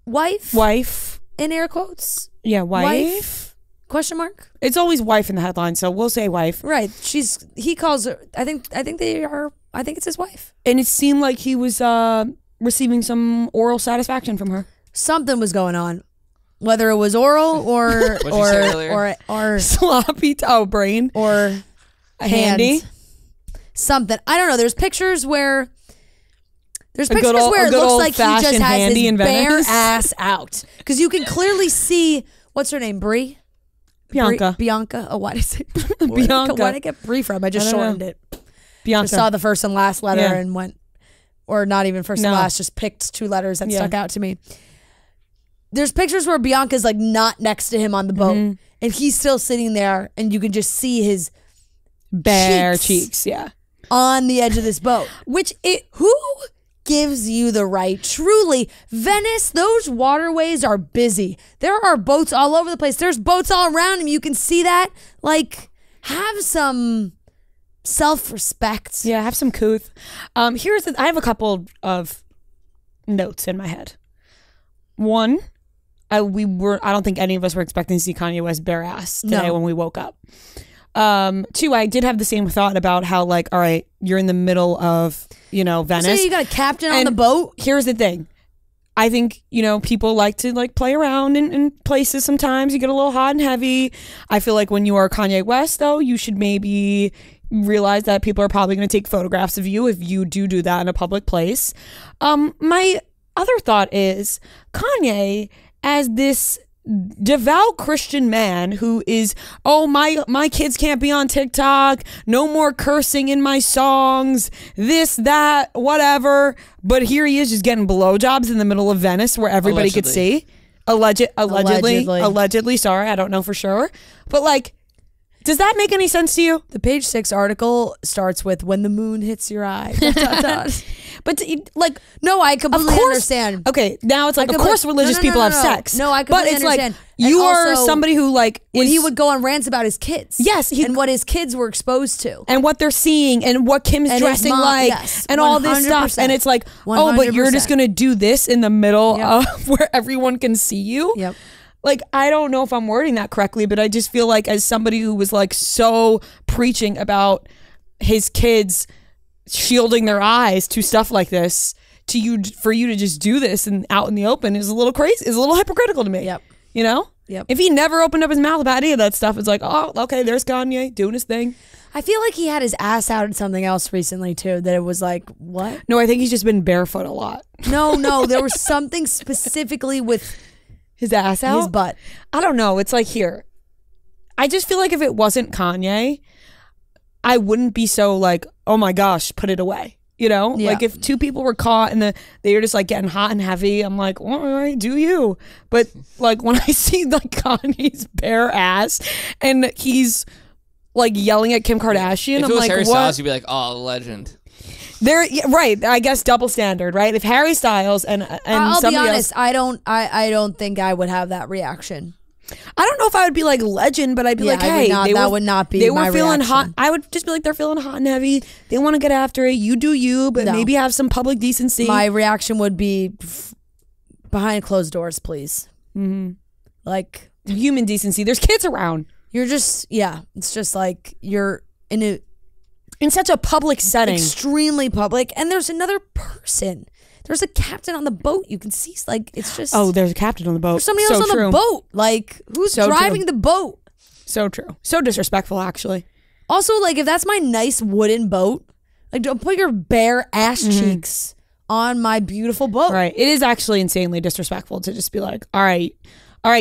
wife in air quotes. Yeah, wife. Question mark. It's always wife in the headline, so we'll say wife. Right. He calls her. I think they are. I think it's his wife. And it seemed like he was receiving some oral satisfaction from her. Something was going on. Whether it was oral or sloppy brain or handy, something. I don't know. There's pictures where it looks like he just has his bare ass out because you can clearly see what's her name, Bianca. Bianca. Oh, why did I say Bianca? Why did I get Brie from? I just shortened it. Bianca. Just saw the first and last letter and went, or not even first and last, just picked 2 letters that stuck out to me. There's pictures where Bianca's like not next to him on the boat and he's still sitting there and you can just see his bare cheeks on the edge of this boat. Who gives you the right? Truly, Venice, those waterways are busy. There are boats all over the place. There's boats all around him. You can see that. Like, have some self-respect. Yeah, have some couth. I have a couple of notes in my head. One, I don't think any of us were expecting to see Kanye West bare ass today when we woke up. 2, I did have the same thought about how, like, all right, you're in the middle of, Venice. So you got a captain on the boat? Here's the thing. I think, people like to play around in places sometimes. You get a little hot and heavy. I feel like when you are Kanye West, though, you should maybe realize that people are probably going to take photographs of you if you do that in a public place. My other thought is Kanye, as this devout Christian man who is, my kids can't be on TikTok, no more cursing in my songs, this, that, whatever. But here he is just getting blowjobs in the middle of Venice where everybody could see. Allegedly. Sorry, I don't know for sure. But Does that make any sense to you? The Page 6 article starts with "When the moon hits your eye." But like, no, I completely understand. Okay, now it's like, of course, religious people have sex. No, I completely understand. Like, you are somebody who like when he would go on rants about his kids. Yes, and what his kids were exposed to, and what they're seeing, and what Kim's dressing like, and all this stuff. And it's like, 100%. Oh, but you're just gonna do this in the middle of where everyone can see you. Yep. Like, I don't know if I'm wording that correctly, but I just feel like as somebody who was like so preaching about his kids shielding their eyes to stuff like this, for you to just do this and out in the open is a little crazy, is a little hypocritical to me. Yep. You know? Yep. If he never opened up his mouth about any of that stuff, it's like, oh, okay, there's Kanye doing his thing. I feel like he had his ass out at something else recently too, that it was like, what? No, I think he's just been barefoot a lot. No, there was something specifically with his ass out? His butt. I don't know. It's like, here. I just feel like if it wasn't Kanye, I wouldn't be so like, oh my gosh, put it away. You know? Yeah. Like if two people were caught and they were just like getting hot and heavy, I'm like, well, all right, do you? But like when I see like Kanye's bare ass and he's like yelling at Kim Kardashian, I'm like, Harry what? Styles, you'd be like, oh, legend. Right. I guess double standard, right? If Harry Styles and I'll be honest, else, I don't think I would have that reaction. I don't know if I would be like legend, but I'd be like, hey, that would not be. They my were feeling reaction. hot. I would just be like, they're feeling hot and heavy. They want to get after it. You do you, but maybe have some public decency. My reaction would be behind closed doors, please. Mm-hmm. Like human decency. There's kids around. You're just It's just like you're in such a public setting, extremely public, and there's another person. There's a captain on the boat. You can see, like, it's just... Oh, there's a captain on the boat. There's somebody else on the boat. Like, who's driving the boat? So true. So disrespectful, actually. Also, like, if that's my nice wooden boat, like, don't put your bare ass cheeks on my beautiful boat. Right. It is actually insanely disrespectful to just be like, all right,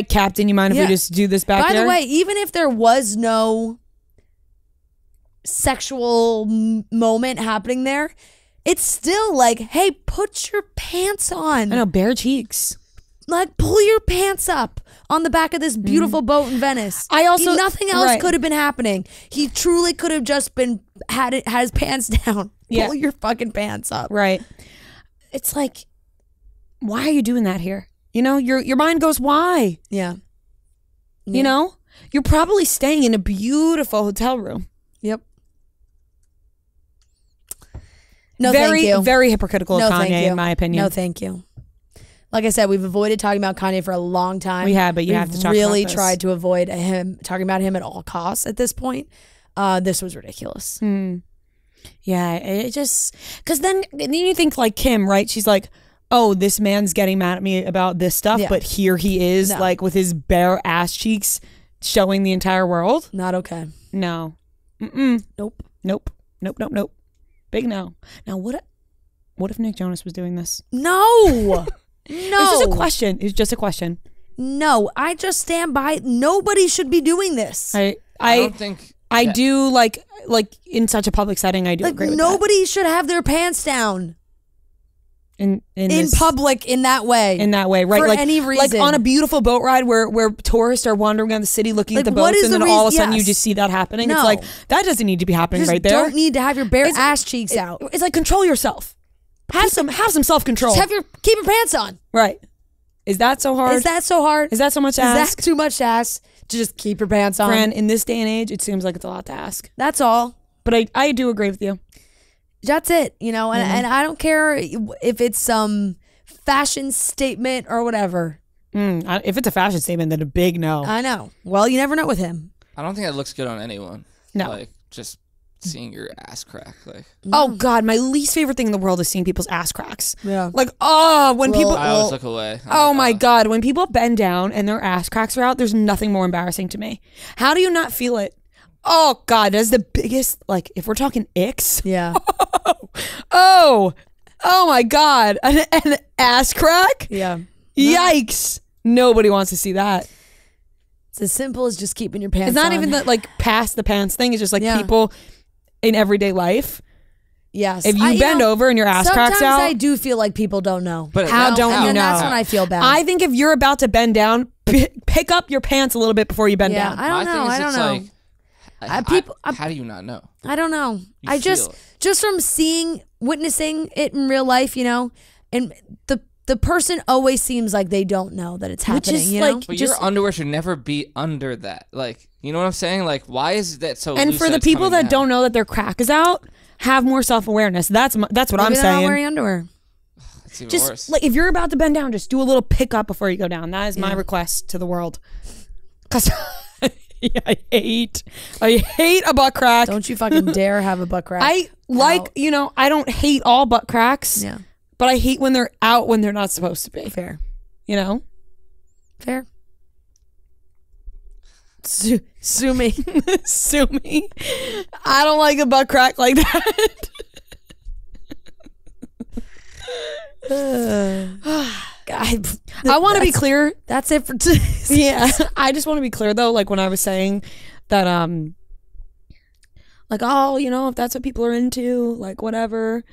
captain, you mind if we just do this back here? By the way, even if there was no sexual moment happening there... It's still like, hey, put your pants on. I know, bare cheeks. Like, pull your pants up on the back of this beautiful boat in Venice. Nothing else could have been happening. He truly could have just had his pants down. Pull your fucking pants up. Right. It's like, why are you doing that here? You know, your mind goes, why? Yeah. You know, you're probably staying in a beautiful hotel room. Yep. No, thank you. Very hypocritical of Kanye, in my opinion. No, thank you. Like I said, we've avoided talking about Kanye for a long time. We have, but you have to talk about this. Really tried to avoid talking about him at all costs at this point. This was ridiculous. Yeah, it just... Because then you think like Kim, right? She's like, oh, this man's getting mad at me about this stuff, but here he is, like with his bare ass cheeks showing the entire world. Not okay. No. Nope. Big no. Now, what if Nick Jonas was doing this? No. It's just a question. It's just a question. No, I just stand by. Nobody should be doing this. I don't think... I do like in such a public setting, I do agree with nobody should have their pants down. In public in that way. Right? For like any reason. Like on a beautiful boat ride where tourists are wandering around the city looking at the boats, and then all of a sudden you just see that happening. No. It's like, that doesn't need to be happening right there. You don't need to have your bare ass cheeks out. It's like, control yourself. Have some self-control. Just keep your pants on. Right. Is that so hard? Is that so hard? Is that so much to ask? Is that too much to ask? To just keep your pants on? Fran, in this day and age, it seems like it's a lot to ask. That's all. But I do agree with you. That's it, you know, and I don't care if it's some fashion statement or whatever. If it's a fashion statement, then a big no. I know. Well, you never know with him. I don't think that looks good on anyone. No. Like, just seeing your ass crack. Like, oh God, my least favorite thing in the world is seeing people's ass cracks. Yeah. Like, when people... I always look away. Oh my God, when people bend down and their ass cracks are out, there's nothing more embarrassing to me. How do you not feel it? Oh God, that's the biggest, like, if we're talking icks. Yeah. Oh my God, an ass crack? Yeah. Yikes. Nobody wants to see that. It's as simple as just keeping your pants on. It's not even the like past the pants thing. It's just like people in everyday life. Yes. If you bend over and your ass cracks out. Sometimes I do feel like people don't know. But how don't you know? And that's when I feel bad. I think if you're about to bend down, pick up your pants a little bit before you bend down. I don't know. How do you not know? I don't know. You just from witnessing it in real life, and the person always seems like they don't know that it's happening. Which is but your underwear should never be under that. Like, you know what I'm saying? Like, why is that so? And for the people that don't know that their crack is out, have more self-awareness. That's what I'm saying. Not wearing underwear. It's even Just worse. like if you're about to bend down, just do a little pick up before you go down. That is my request to the world. Cause I hate a butt crack. Don't you fucking dare have a butt crack. I don't hate all butt cracks. Yeah. But I hate when they're out when they're not supposed to be. Fair. Fair. Sue me. Sue me. I don't like a butt crack like that. I want to be clear. That's it for today. Yeah. I just want to be clear though, like when I was saying that like, oh, if that's what people are into, like whatever.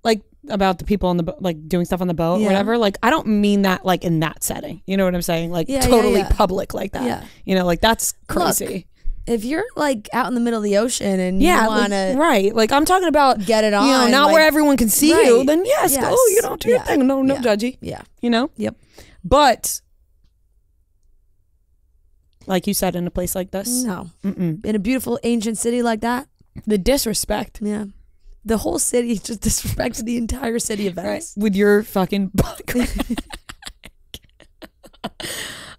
Like about the people on the boat, like doing stuff on the boat, whatever. Like I don't mean that like in that setting. You know what I'm saying? Like totally public like that. Yeah. Like that's crazy. Look, if you're like out in the middle of the ocean and you want to, right? Like I'm talking about get it on, not like, where everyone can see you. Then yes, go. Do your thing. No judgy. Yeah. Yep. But like you said, in a place like this, no, in a beautiful ancient city like that, the disrespect. Yeah. The whole city just disrespected the entire city of Venice. Right. With your fucking butt crack.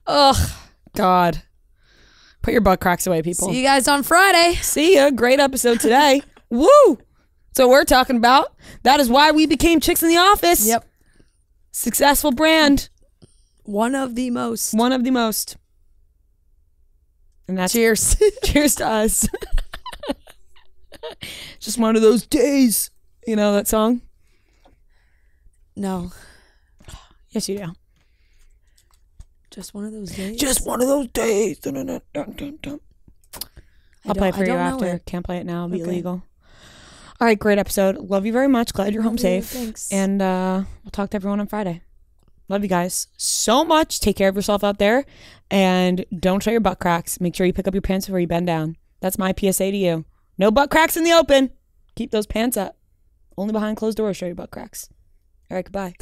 Ugh, God. Put your butt cracks away, people. See you guys on Friday. See ya. Great episode today. Woo! So we're talking about, that is why we became Chicks in the Office. Yep. Successful brand. One of the most. And that's cheers. Cheers to us. Just one of those days. You know that song? No. Yes, you do. Just one of those days? Just one of those days. Dun, dun, dun, dun, dun, dun. I'll play it for you after. Can't play it now. It'll be illegal. All right, great episode. Love you very much. Glad you're home safe. Thanks. And we'll talk to everyone on Friday. Love you guys so much. Take care of yourself out there. And don't show your butt cracks. Make sure you pick up your pants before you bend down. That's my PSA to you. No butt cracks in the open. Keep those pants up. Only behind closed doors show your butt cracks. All right, goodbye.